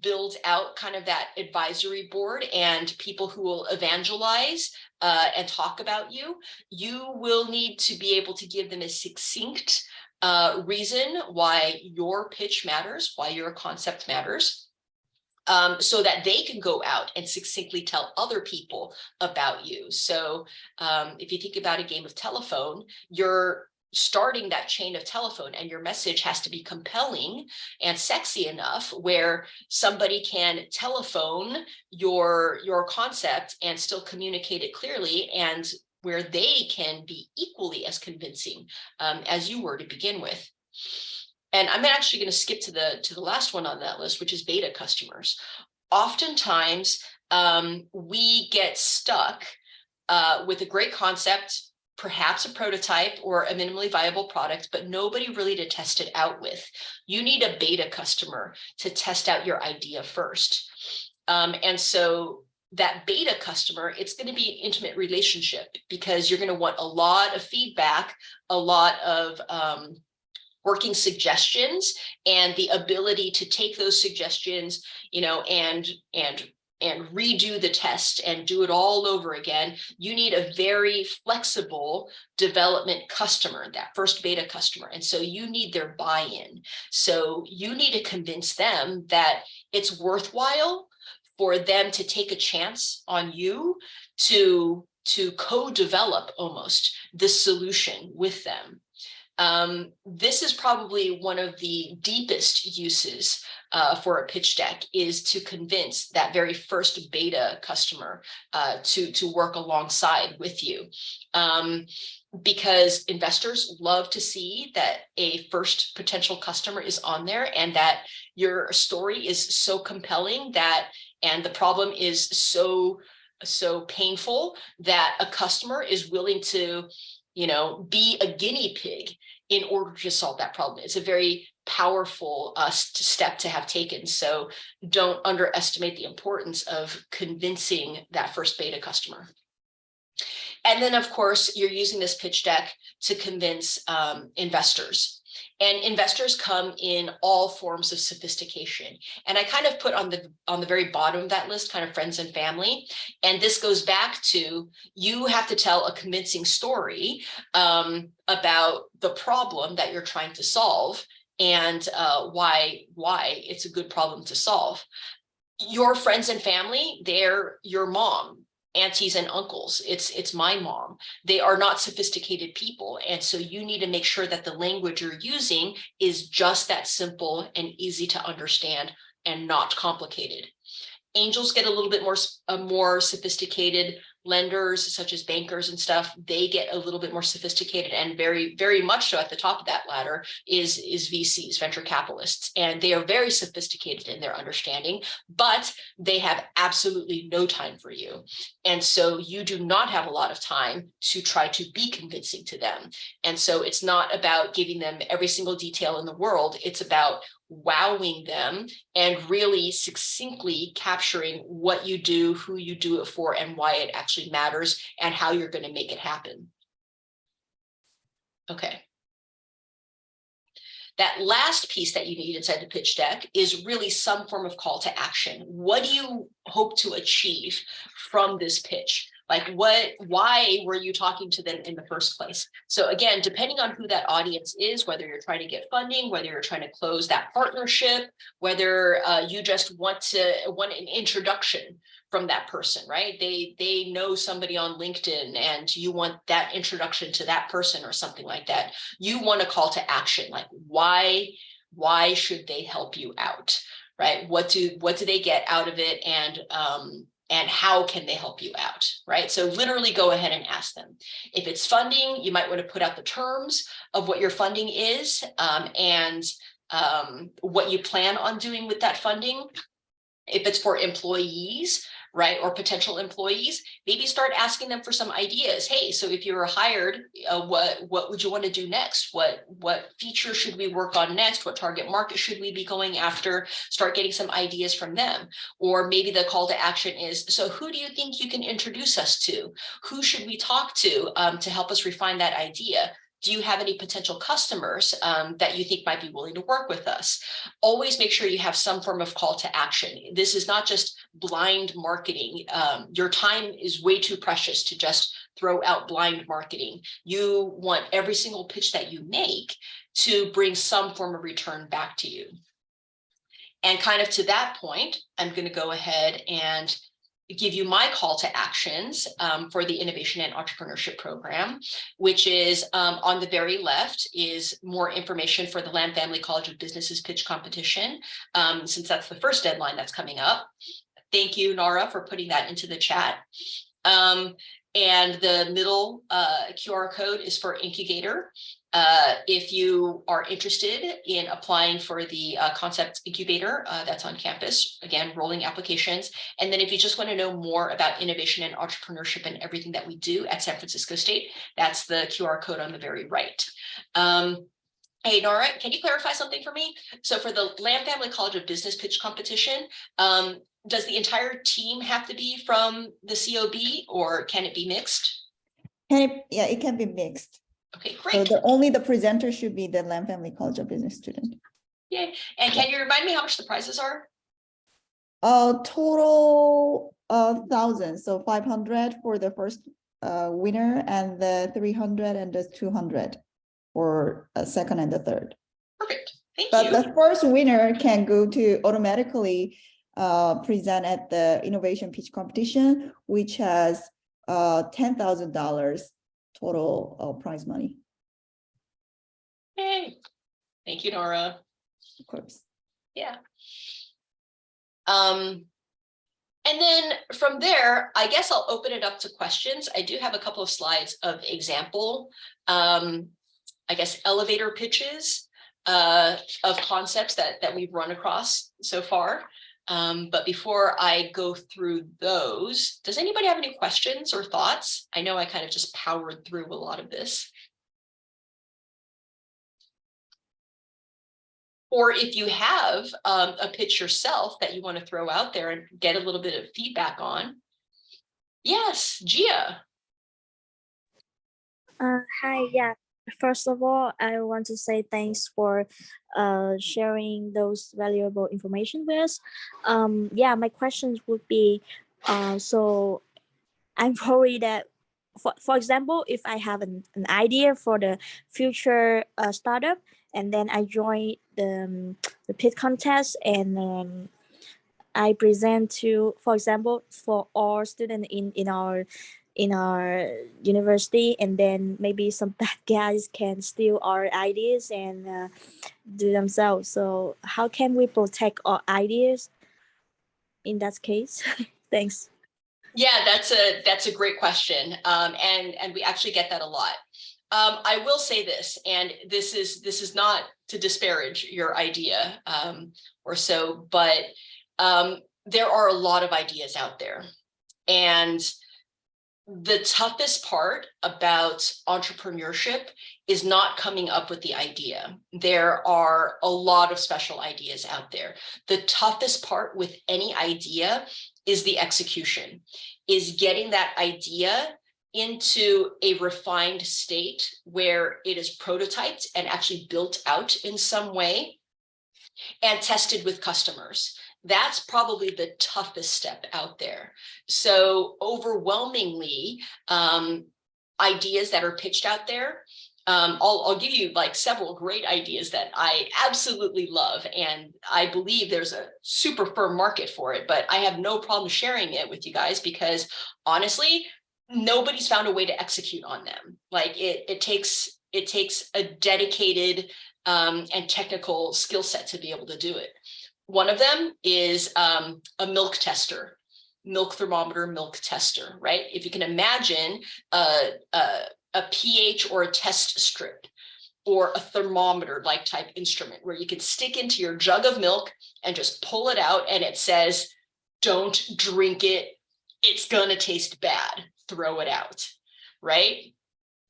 build out kind of that advisory board and people who will evangelize and talk about you, you will need to be able to give them a succinct reason why your pitch matters, why your concept matters, so that they can go out and succinctly tell other people about you. So if you think about a game of telephone, you're starting that chain of telephone and your message has to be compelling and sexy enough where somebody can telephone your concept and still communicate it clearly, and where they can be equally as convincing as you were to begin with. And I'm actually going to skip to the last one on that list, which is beta customers. Oftentimes, we get stuck with a great concept, perhaps a prototype or a minimally viable product, but nobody really to test it out with. You need a beta customer to test out your idea first. And so that beta customer, it's going to be an intimate relationship because you're going to want a lot of feedback, a lot of working suggestions, and the ability to take those suggestions, and redo the test and do it all over again. You need a very flexible development customer, that first beta customer. And so you need their buy-in. So you need to convince them that it's worthwhile for them to take a chance on you to co-develop almost the solution with them. This is probably one of the deepest uses for a pitch deck, is to convince that very first beta customer to work alongside with you. Because investors love to see that a first potential customer is on there and that your story is so compelling and the problem is so painful that a customer is willing to be a guinea pig in order to solve that problem. It's a very powerful step to have taken. So don't underestimate the importance of convincing that first beta customer. And then, of course, you're using this pitch deck to convince investors. And investors come in all forms of sophistication. And I kind of put on the very bottom of that list, kind of friends and family. And this goes back to, you have to tell a convincing story about the problem that you're trying to solve and why it's a good problem to solve. Your friends and family, they're your mom, aunties and uncles. It's my mom. They are not sophisticated people. And so you need to make sure that the language you're using is just that simple and easy to understand and not complicated. Angels get a little bit more sophisticated. lenders such as bankers and stuff, they get a little bit more sophisticated, and very, very much so at the top of that ladder is VCs, venture capitalists. And they are very sophisticated in their understanding, but they have absolutely no time for you. And so you do not have a lot of time to try to be convincing to them. And so it's not about giving them every single detail in the world. It's about wowing them and really succinctly capturing what you do, who you do it for, and why it actually matters, and how you're going to make it happen. Okay. That last piece that you need inside the pitch deck is really some form of call to action. What do you hope to achieve from this pitch? Like why were you talking to them in the first place? So again, depending on who that audience is, whether you're trying to get funding, whether you're trying to close that partnership, whether you just want an introduction from that person, right? They know somebody on LinkedIn and you want that introduction to that person or something like that. You want a call to action, like why should they help you out, right? What do they get out of it, and how can they help you out, right? So literally go ahead and ask them. If it's funding, you might want to put out the terms of what your funding is, and what you plan on doing with that funding. If it's for employees, right, or potential employees, maybe start asking them for some ideas. Hey, so if you were hired, what would you want to do next? What feature should we work on next? What target market should we be going after? Start getting some ideas from them. Or maybe the call to action is, so who do you think you can introduce us to? Who should we talk to help us refine that idea? Do you have any potential customers that you think might be willing to work with us? Always make sure you have some form of call to action. This is not just blind marketing. Your time is way too precious to just throw out blind marketing. You want every single pitch that you make to bring some form of return back to you. And kind of to that point, I'm going to go ahead and give you my call to actions for the Innovation and Entrepreneurship Program, which is on the very left is more information for the Lamb Family College of Business's pitch competition, since that's the first deadline that's coming up. Thank you, Nara, for putting that into the chat. And the middle QR code is for Incubator. If you are interested in applying for the Concept Incubator that's on campus, again, rolling applications. And then if you just want to know more about innovation and entrepreneurship and everything that we do at San Francisco State, that's the QR code on the very right. Hey, Nora, can you clarify something for me? So for the Lamb Family College of Business pitch competition, does the entire team have to be from the COB, or can it be mixed? Yeah, it can be mixed. Okay, great. So only the presenter should be the Lamb Family College of Business student. Yay. And can you remind me how much the prizes are? Total of 1,000. So 500 for the first winner, and the 300 and the 200 for a second and the third. Perfect. Thank but you. The first winner can go to automatically present at the innovation pitch competition, which has $10,000 total prize money. Yay. Thank you, Nora. Of course. Yeah. And then from there, I guess I'll open it up to questions. I do have a couple of slides of example, I guess, elevator pitches of concepts that we've run across so far. But before I go through those, does anybody have any questions or thoughts? I know I kind of just powered through a lot of this. Or if you have a pitch yourself that you want to throw out there and get a little bit of feedback on. Yes, Gia. Hi, yeah. First of all, I want to say thanks for sharing those valuable information with us. Yeah, my questions would be, so I'm worried that, for example, if I have an idea for the future startup, and then I join the pitch contest, and I present to, for example, for all students in our university, and then maybe some bad guys can steal our ideas and do themselves. So how can we protect our ideas in that case? Thanks. Yeah, that's a great question. And we actually get that a lot. I will say this, and this is not to disparage your idea or so, but there are a lot of ideas out there. And the toughest part about entrepreneurship is not coming up with the idea. There are a lot of special ideas out there. The toughest part with any idea is the execution, is getting that idea into a refined state where it is prototyped and actually built out in some way and tested with customers. That's probably the toughest step out there. So overwhelmingly, ideas that are pitched out there, I'll give you like several great ideas that I absolutely love, and I believe there's a super firm market for it, but I have no problem sharing it with you guys because honestly, nobody's found a way to execute on them. Like it takes a dedicated and technical skill set to be able to do it. One of them is a milk tester, milk thermometer, milk tester, right? If you can imagine a pH or a test strip or a thermometer like type instrument where you can stick into your jug of milk and just pull it out and it says, don't drink it, it's gonna taste bad, throw it out, right?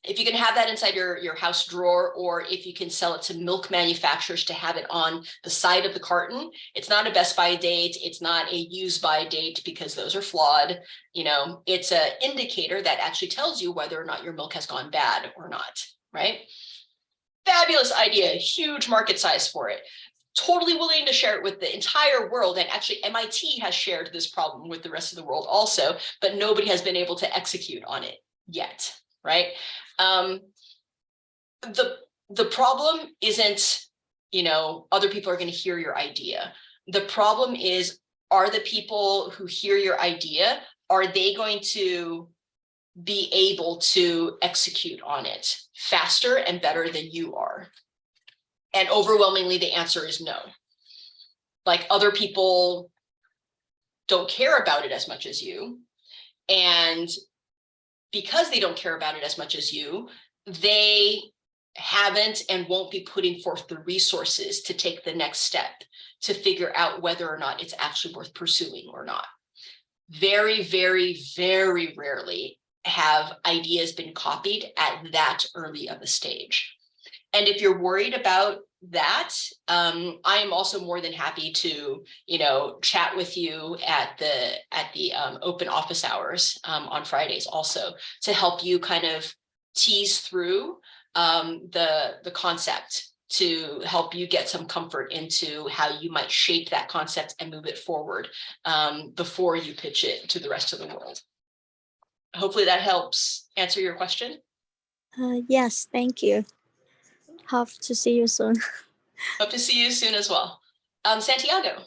If you can have that inside your house drawer, or if you can sell it to milk manufacturers to have it on the side of the carton, it's not a best by date, it's not a use by date because those are flawed. You know, it's an indicator that actually tells you whether or not your milk has gone bad or not, right? Fabulous idea, huge market size for it. Totally willing to share it with the entire world. And actually MIT has shared this problem with the rest of the world also, but nobody has been able to execute on it yet, right? The problem isn't, you know, other people are going to hear your idea. The problem is, are the people who hear your idea, are they going to be able to execute on it faster and better than you are? And overwhelmingly, the answer is no. Like, other people don't care about it as much as you. And because they don't care about it as much as you, they haven't and won't be putting forth the resources to take the next step to figure out whether or not it's actually worth pursuing or not. Very, very, very rarely have ideas been copied at that early of a stage. And if you're worried about that, I am also more than happy to, you know, chat with you at the open office hours on Fridays also, to help you kind of tease through the concept, to help you get some comfort into how you might shape that concept and move it forward before you pitch it to the rest of the world. Hopefully that helps answer your question. Yes, thank you. Hope to see you soon. Hope to see you soon as well. Santiago.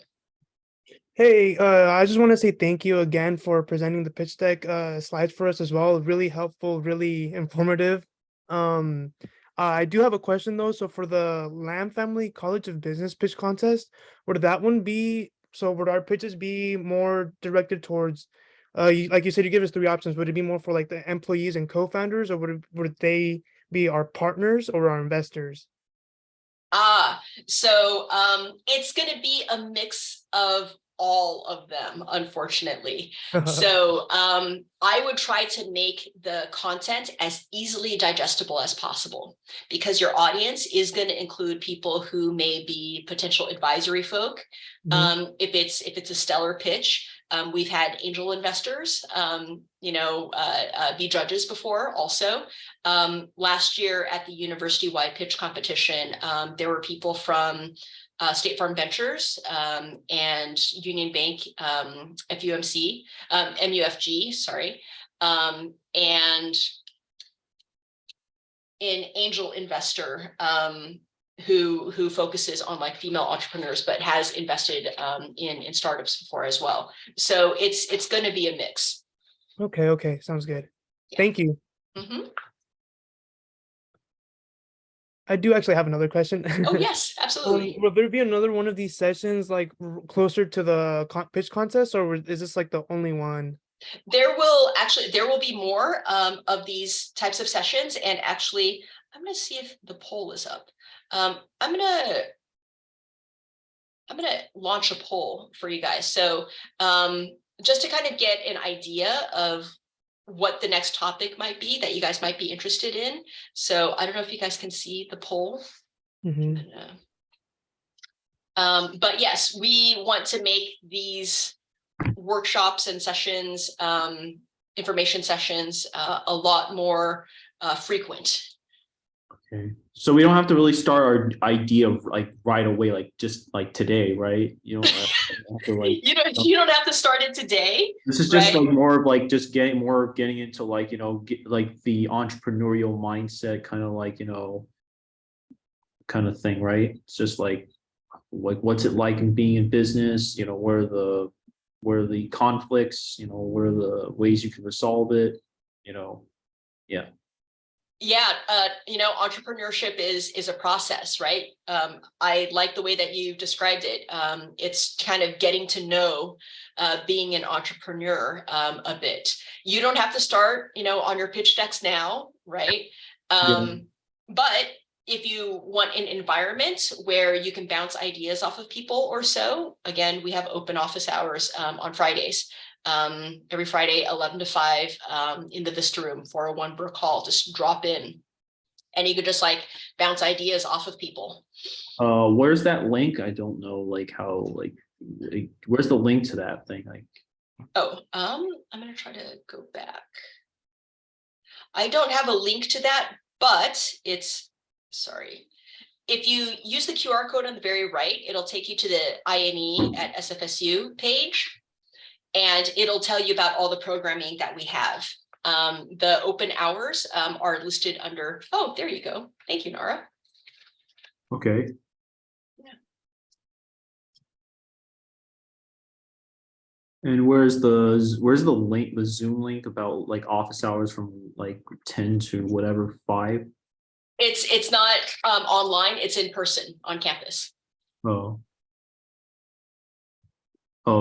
Hey, I just want to say thank you again for presenting the pitch deck slides for us as well. Really helpful, really informative. I do have a question though. So for the Lamb Family College of Business pitch contest, would that one be, so would our pitches be more directed towards, like you said, you give us 3 options. Would it be more for like the employees and co-founders, or would they be our partners or our investors? So it's going to be a mix of all of them, unfortunately. So I would try to make the content as easily digestible as possible, because your audience is going to include people who may be potential advisory folk. If it's a stellar pitch, we've had angel investors, be judges before also. Last year at the university-wide pitch competition, there were people from State Farm Ventures and Union Bank, MUFG, sorry, and an angel investor who focuses on like female entrepreneurs, but has invested in startups before as well. So it's going to be a mix. Okay, sounds good. Yeah. Thank you. I do actually have another question. Oh yes, absolutely. Will there be another one of these sessions like closer to the pitch contest, or is this like the only one? There will be more of these types of sessions, and actually, I'm going to see if the poll is up. I'm gonna launch a poll for you guys. So just to kind of get an idea of what the next topic might be that you guys might be interested in. So I don't know if you guys can see the poll. Mhm. But yes, we want to make these workshops and sessions, information sessions, a lot more frequent. Okay, so we don't have to really start our idea like right away, like just like today, right? You don't have to like. You don't have to start it today. This is just right? like more of like just getting into like like the entrepreneurial mindset, kind of like kind of thing, right? It's just like what's it like in being in business? Where are the conflicts? Where are the ways you can resolve it? Yeah. Yeah, entrepreneurship is a process, right? I like the way that you described it. It's kind of getting to know being an entrepreneur a bit. You don't have to start, on your pitch decks now, right? But if you want an environment where you can bounce ideas off of people or so, again, we have open office hours on Fridays. Every Friday, 11 to 5 in the Vista Room, 401 Brook Hall. Just drop in and you could just like bounce ideas off of people. Where's that link? I don't know like how like where's the link to that thing? Like, I'm gonna try to go back. I don't have a link to that, but sorry. If you use the QR code on the very right, it'll take you to the INE at SFSU page. And it'll tell you about all the programming that we have. The open hours are listed under, oh, there you go. Thank you, Nara. okay. Yeah. And where's the link, the Zoom link about like office hours from like 10 to whatever 5? It's not online, it's in person on campus. Oh,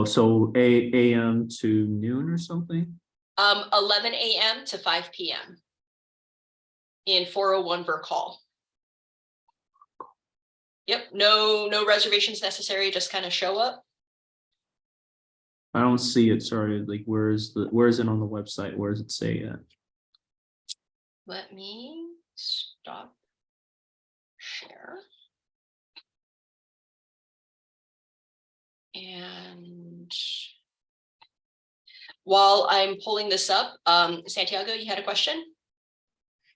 so 8 a.m. to noon or something? 11 a.m. to 5 p.m. in 401 Burke Hall. Yep, no reservations necessary, just kind of show up. I don't see it, sorry. Like where is it on the website? Where does it say it? Let me stop share. And while I'm pulling this up, Santiago, you had a question?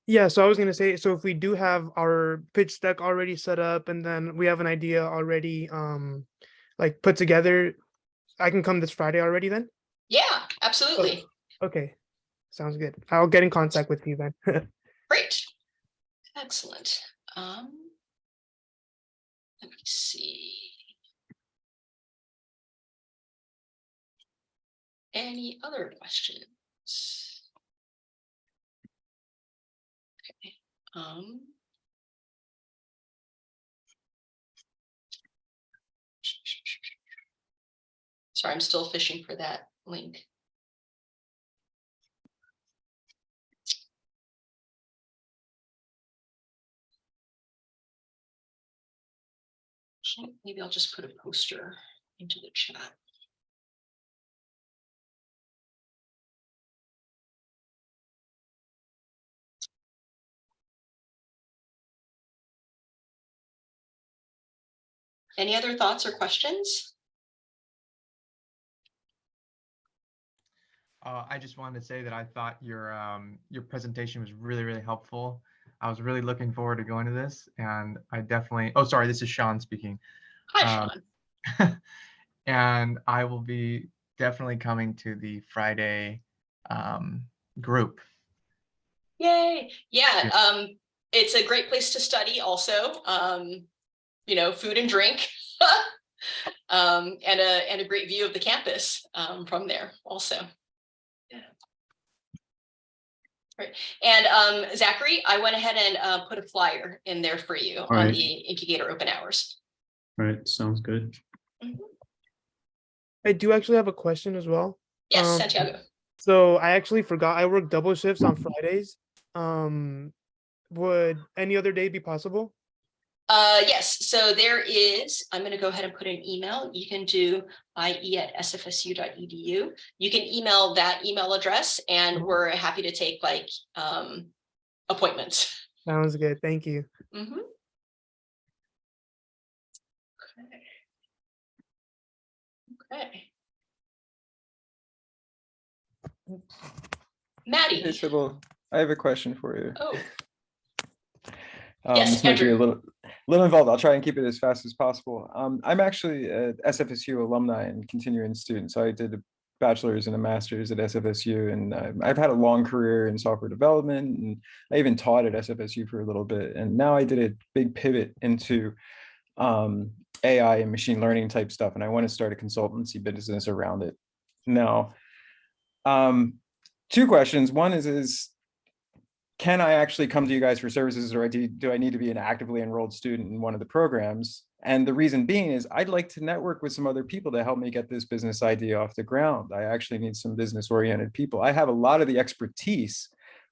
Yeah, so I was going to say, so if we do have our pitch deck already set up and then we have an idea already like put together, I can come this Friday already then? Yeah, absolutely. Okay, sounds good. I'll get in contact with you then. Great. Excellent. Let me see. Any other questions? Okay. Sorry, I'm still fishing for that link. Maybe I'll just put a poster into the chat. Any other thoughts or questions? I just wanted to say that I thought your presentation was really helpful. I was really looking forward to going to this, and I definitely. Oh, sorry, this is Sean speaking. Hi, Sean. And I will be definitely coming to the Friday group. Yay! Yeah, it's a great place to study. Also, food and drink, and a great view of the campus from there. Also. Yeah. Right. And Zachary, I went ahead and put a flyer in there for you on the incubator open hours. All right, sounds good. Mm-hmm. I do actually have a question as well. Yes, Santiago. So I actually forgot I work double shifts on Fridays. Would any other day be possible? Yes, so there is, I'm gonna go ahead and put an email. You can do ie@sfsu.edu. You can email that email address and we're happy to take like appointments. Sounds good. Thank you. Mhm. Okay. Maddie. Hey, Sybil, I have a question for you. Oh, yes, This might be a Andrew. little involved. I'll try and keep it as fast as possible. I'm actually a SFSU alumni and continuing student. So I did a bachelor's and a master's at SFSU, and I've had a long career in software development, and I even taught at SFSU for a little bit. And now I did a big pivot into AI and machine learning type stuff, and I want to start a consultancy business around it. Now, two questions. One is can I actually come to you guys for services, or do I need to be an actively enrolled student in one of the programs? And the reason being is I'd like to network with some other people to help me get this business idea off the ground. I actually need some business oriented people. I have a lot of the expertise,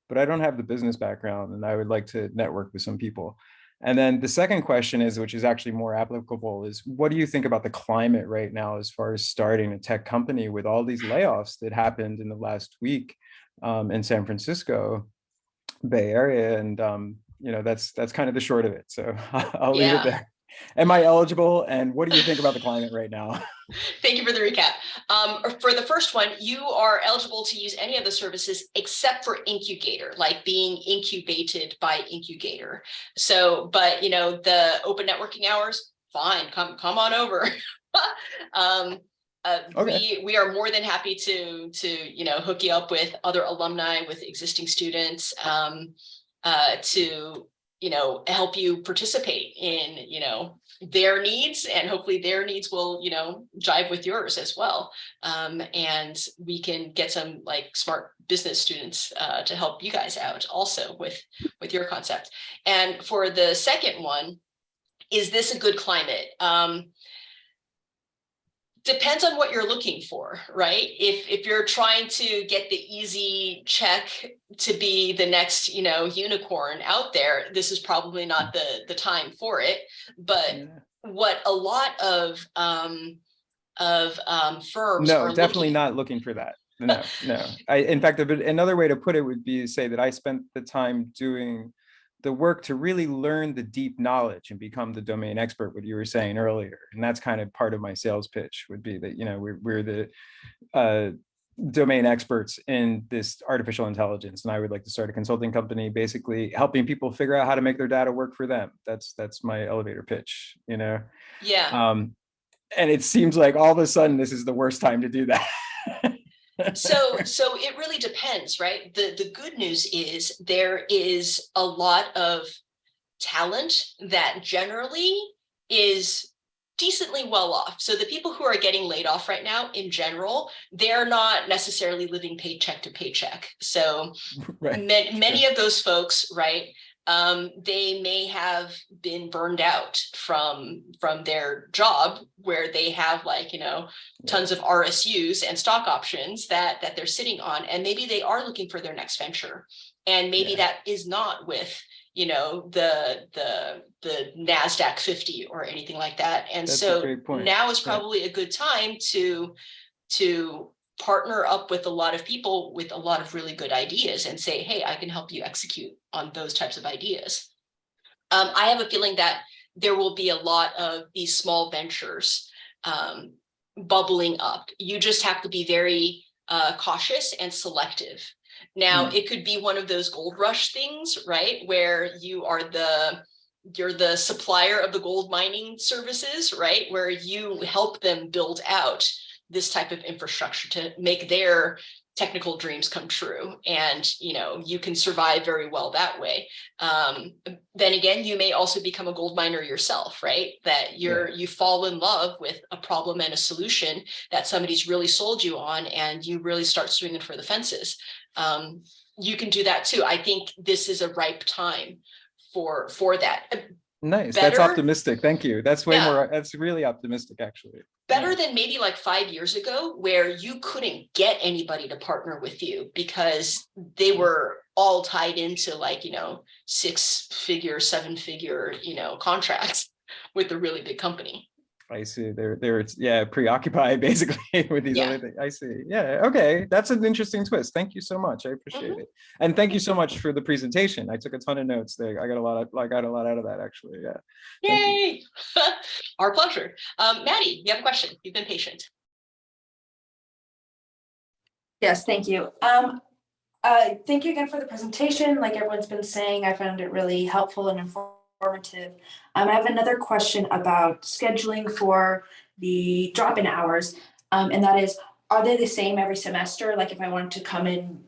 but I don't have the business background, and I would like to network with some people. And then the second question is, which is actually more applicable, is what do you think about the climate right now as far as starting a tech company with all these layoffs that happened in the last week in San Francisco Bay Area? And that's kind of the short of it. So I'll leave it there. Am I eligible? And what do you think about the climate right now? Thank you for the recap. For the first one, you are eligible to use any of the services except for Incubator, like being incubated by Incubator. So, but the open networking hours, fine, come on over. Okay. We are more than happy to hook you up with other alumni, with existing students, to help you participate in their needs, and hopefully their needs will jive with yours as well. And we can get some like smart business students to help you guys out also with your concept. And for the second one, is this a good climate? Depends on what you're looking for, right? If you're trying to get the easy check to be the next, unicorn out there, this is probably not the time for it. But what a lot of firms No, are definitely looking. not looking for that. No. In fact, another way to put it would be to say that I spent the time doing the work to really learn the deep knowledge and become the domain expert, what you were saying earlier. And that's kind of part of my sales pitch, would be that, we're the domain experts in this artificial intelligence. And I would like to start a consulting company, basically helping people figure out how to make their data work for them. That's my elevator pitch, Yeah. And it seems like all of a sudden, this is the worst time to do that. So it really depends, right? The good news is there is a lot of talent that generally is decently well off. So the people who are getting laid off right now, in general, they're not necessarily living paycheck to paycheck. So Right. many of those folks, right, they may have been burned out from their job, where they have tons of RSUs and stock options that they're sitting on, and maybe they are looking for their next venture, and maybe that is not with the NASDAQ 50 or anything like that. And That's a so great point. now is probably a good time to partner up with a lot of people with a lot of really good ideas and say, hey, I can help you execute on those types of ideas. I have a feeling that there will be a lot of these small ventures bubbling up. You just have to be very cautious and selective. Now, it could be one of those gold rush things, right? Where you're the supplier of the gold mining services, right? Where you help them build out this type of infrastructure to make their technical dreams come true. And, you can survive very well that way. Then again, you may also become a gold miner yourself, right? That you fall in love with a problem and a solution that somebody's really sold you on, and you really start swinging for the fences. You can do that too. I think this is a ripe time for that. Nice. That's optimistic. Thank you. That's way more. That's really optimistic, actually. Better than maybe like 5 years ago, where you couldn't get anybody to partner with you because they were all tied into like, 6-figure, 7-figure, contracts with a really big company. I see. They're preoccupied basically with these Yeah. other things. I see. Yeah. Okay. That's an interesting twist. Thank you so much. I appreciate it. And thank you so much for the presentation. I took a ton of notes there. I got a lot out of that actually. Yeah. Thank you. Yay! Our pleasure. Maddie, you have a question. You've been patient. Yes, thank you. Thank you again for the presentation. Like everyone's been saying, I found it really helpful and informative. I have another question about scheduling for the drop-in hours, and that is, are they the same every semester? Like if I wanted to come in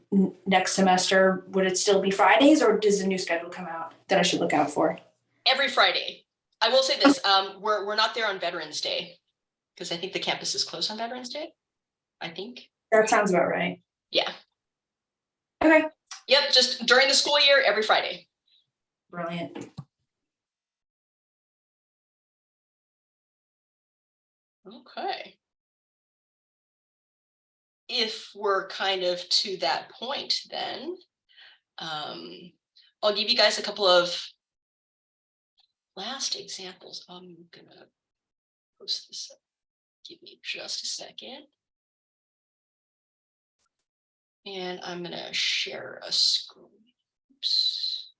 next semester, would it still be Fridays, or does a new schedule come out that I should look out for? Every Friday. I will say this, we're not there on Veterans Day because I think the campus is closed on Veterans Day. I think. That sounds about right. Yeah. Okay. Yep, just during the school year, every Friday. Brilliant. Okay. If we're kind of to that point, then I'll give you guys a couple of last examples. I'm gonna post this up. Give me just a second. And I'm gonna share a screen. Oops.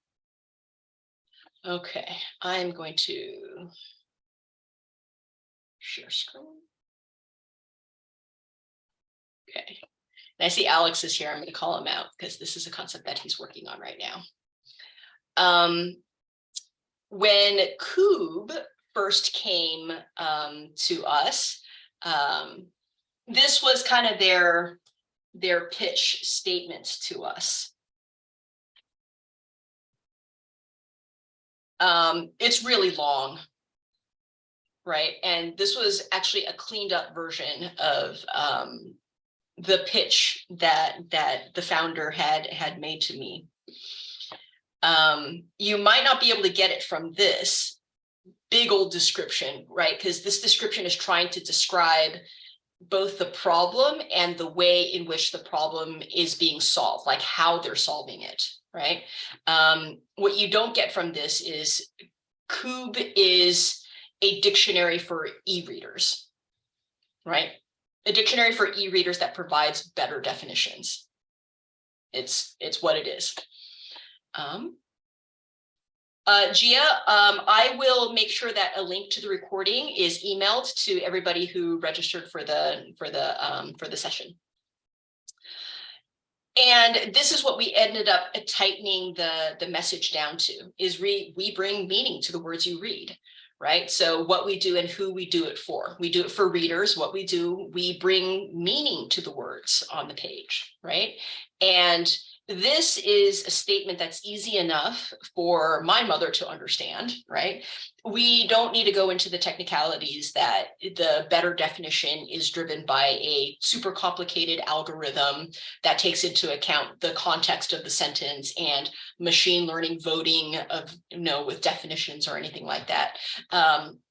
Okay, I'm going to share screen. Okay, and I see Alex is here. I'm going to call him out because this is a concept that he's working on right now. When Koob first came to us, this was kind of their pitch statement to us. It's really long, right? And this was actually a cleaned up version of the pitch that the founder had made to me. You might not be able to get it from this big old description, right? Because this description is trying to describe both the problem and the way in which the problem is being solved, like how they're solving it, right? What you don't get from this is Koob is a dictionary for e-readers, right? A dictionary for e-readers that provides better definitions. It's what it is. Gia, I will make sure that a link to the recording is emailed to everybody who registered for the session. And this is what we ended up tightening the message down to, is we bring meaning to the words you read, right? So what we do and who we do it for. We do it for readers. What we do, we bring meaning to the words on the page, right? And this is a statement that's easy enough for my mother to understand, right? We don't need to go into the technicalities that the better definition is driven by a super complicated algorithm that takes into account the context of the sentence and machine learning voting of, with definitions or anything like that.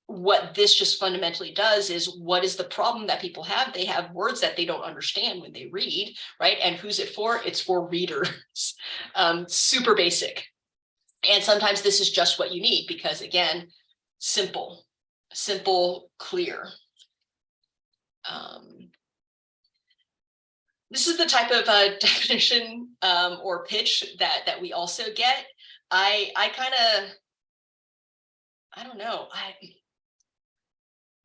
What this just fundamentally does is, what is the problem that people have? They have words that they don't understand when they read, right? And who's it for? It's for readers. Super basic. And sometimes this is just what you need because, again, simple, clear. This is the type of definition or pitch that we also get. I don't know.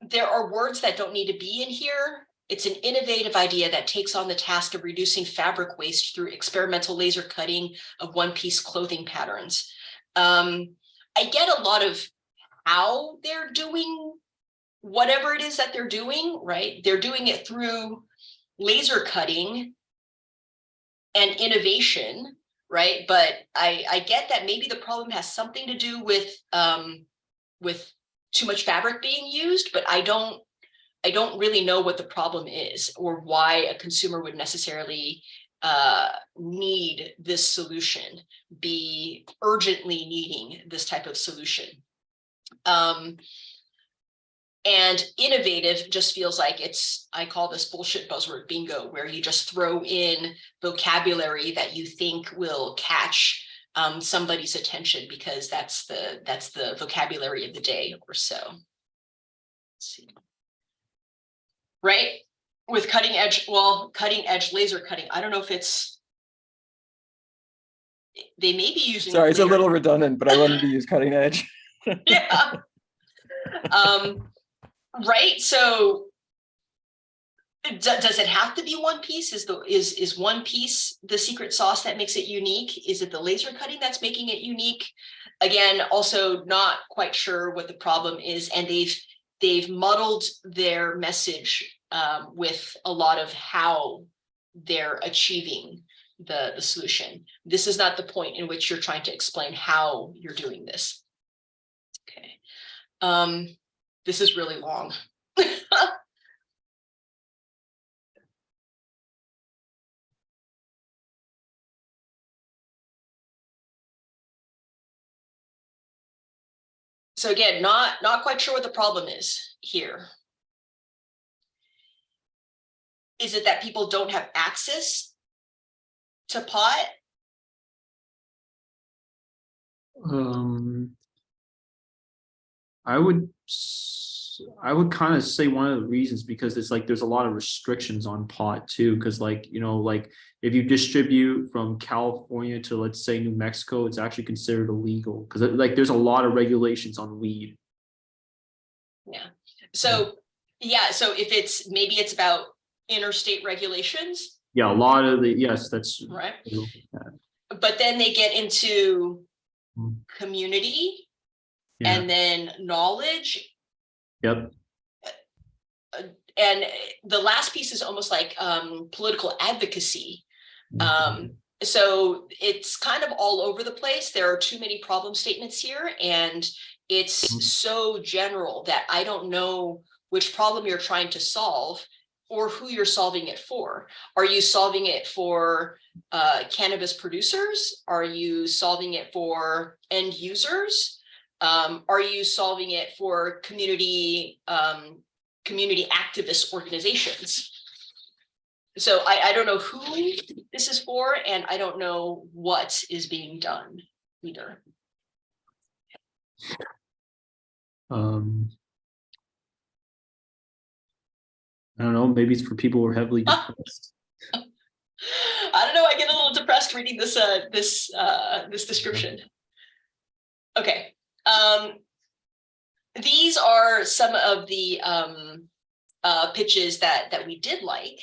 There are words that don't need to be in here. It's an innovative idea that takes on the task of reducing fabric waste through experimental laser cutting of one-piece clothing patterns. I get a lot of how they're doing whatever it is that they're doing, right? They're doing it through laser cutting and innovation, right? But I get that maybe the problem has something to do with too much fabric being used, but I don't really know what the problem is or why a consumer would necessarily need this solution, be urgently needing this type of solution. And innovative just feels like I call this bullshit buzzword bingo, where you just throw in vocabulary that you think will catch somebody's attention because that's the vocabulary of the day or so. Let's see. Right? With cutting edge laser cutting. I don't know if they may be using. Sorry, it's a later. little redundant, but I wanted to use cutting edge. Yeah. Right. So does it have to be one piece? Is one piece the secret sauce that makes it unique? Is it the laser cutting that's making it unique? Again, also not quite sure what the problem is, and they've muddled their message with a lot of how they're achieving the solution. This is not the point in which you're trying to explain how you're doing this. Okay. This is really long. So again, not quite sure what the problem is here. Is it that people don't have access to pot? I would kind of say one of the reasons, because it's like there's a lot of restrictions on pot too, because like, you know, like if you distribute from California to, let's say, New Mexico, it's actually considered illegal because like there's a lot of regulations on weed. Yeah. So yeah, so if maybe it's about interstate regulations. Yeah, a lot of yes, that's right. Yeah. But then they get into Hmm. community Yeah. and then knowledge. Yep. And the last piece is almost like political advocacy. So it's kind of all over the place. There are too many problem statements here, and it's so general that I don't know which problem you're trying to solve or who you're solving it for. Are you solving it for cannabis producers? Are you solving it for end users? Are you solving it for community activist organizations? So I don't know who this is for, and I don't know what is being done either. I don't know, maybe it's for people who are heavily depressed. I don't know, I get a little depressed reading this this description. Okay. These are some of the pitches that we did like.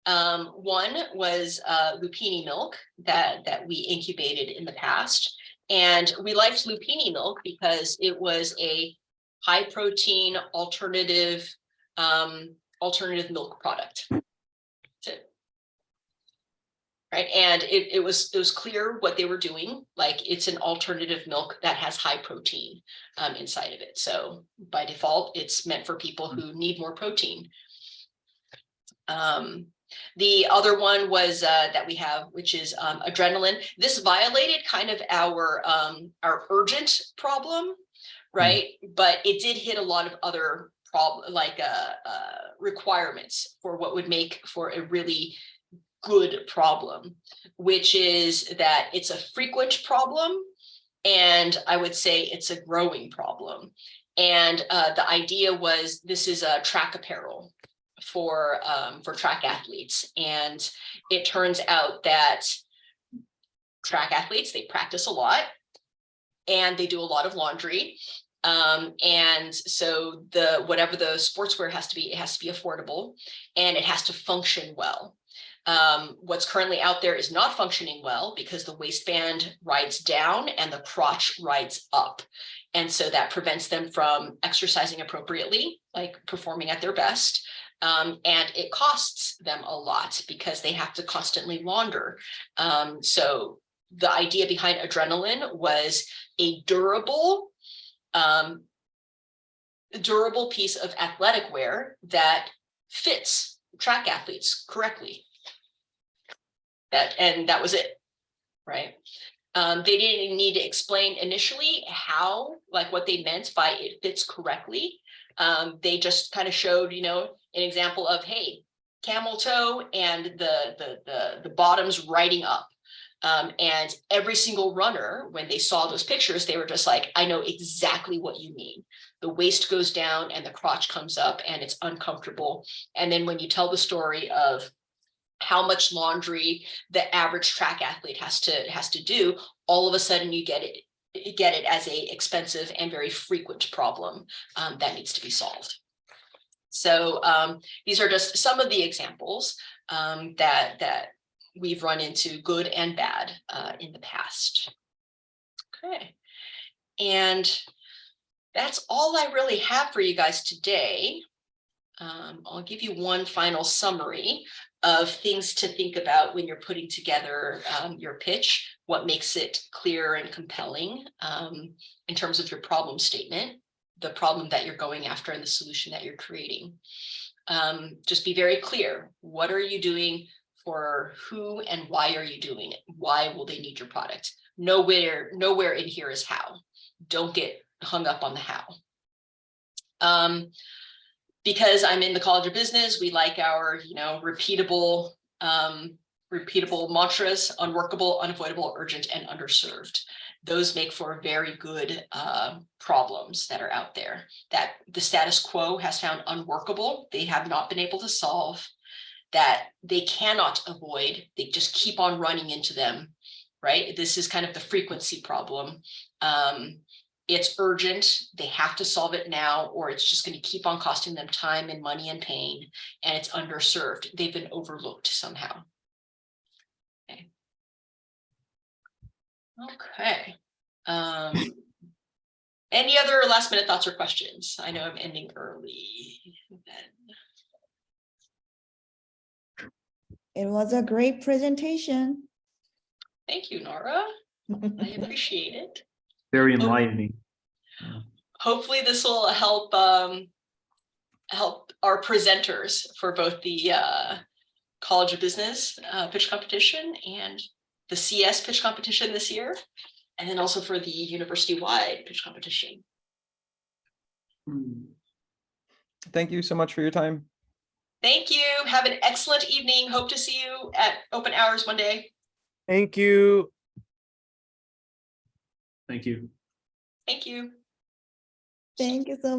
One was lupini milk that we incubated in the past. And we liked lupini milk because it was a high protein alternative milk product. Right. And it was clear what they were doing. Like, it's an alternative milk that has high protein inside of it. So by default, it's meant for people who need more protein. The other one was that we have, which is adrenaline. This violated kind of our urgent problem, right? But it did hit a lot of other requirements for what would make for a really good problem, which is that it's a frequent problem, and I would say it's a growing problem. And the idea was this is a track apparel for track athletes, and it turns out that track athletes, they practice a lot and they do a lot of laundry, and so whatever the sportswear has to be, it has to be affordable and it has to function well. What's currently out there is not functioning well because the waistband rides down and the crotch rides up. And so that prevents them from exercising appropriately, like performing at their best. And it costs them a lot because they have to constantly launder. So the idea behind adrenaline was a durable piece of athletic wear that fits track athletes correctly. That was it, right? They didn't need to explain initially how, like what they meant by it fits correctly. They just kind of showed, you know, an example of, hey, camel toe and the bottoms riding up. And every single runner, when they saw those pictures, they were just like, I know exactly what you mean. The waist goes down and the crotch comes up and it's uncomfortable. And then when you tell the story of how much laundry the average track athlete has to do, all of a sudden you get it as a expensive and very frequent problem that needs to be solved. So these are just some of the examples that we've run into, good and bad, in the past. Okay, and that's all I really have for you guys today. I'll give you one final summary of things to think about when you're putting together your pitch, what makes it clear and compelling in terms of your problem statement, the problem that you're going after and the solution that you're creating. Just be very clear. What are you doing, for who, and why are you doing it? Why will they need your product? Nowhere in here is how. Don't get hung up on the how. Because I'm in the College of Business, we like our, you know, repeatable mantras: unworkable, unavoidable, urgent, and underserved. Those make for very good problems that are out there that the status quo has found unworkable. They have not been able to solve, that they cannot avoid. They just keep on running into them, right? This is kind of the frequency problem. It's urgent, they have to solve it now, or it's just going to keep on costing them time and money and pain, and it's underserved. They've been overlooked somehow. Okay. Any other last minute thoughts or questions? I know I'm ending early. It was a great presentation. Thank you, Nora. I appreciate it. Very enlightening. Hopefully this will help help our presenters for both the College of Business pitch competition and the CS pitch competition this year, and then also for the university-wide pitch competition. Thank you so much for your time. Thank you. Have an excellent evening. Hope to see you at open hours one day. Thank you. Thank you. Thank you. Thank you so much.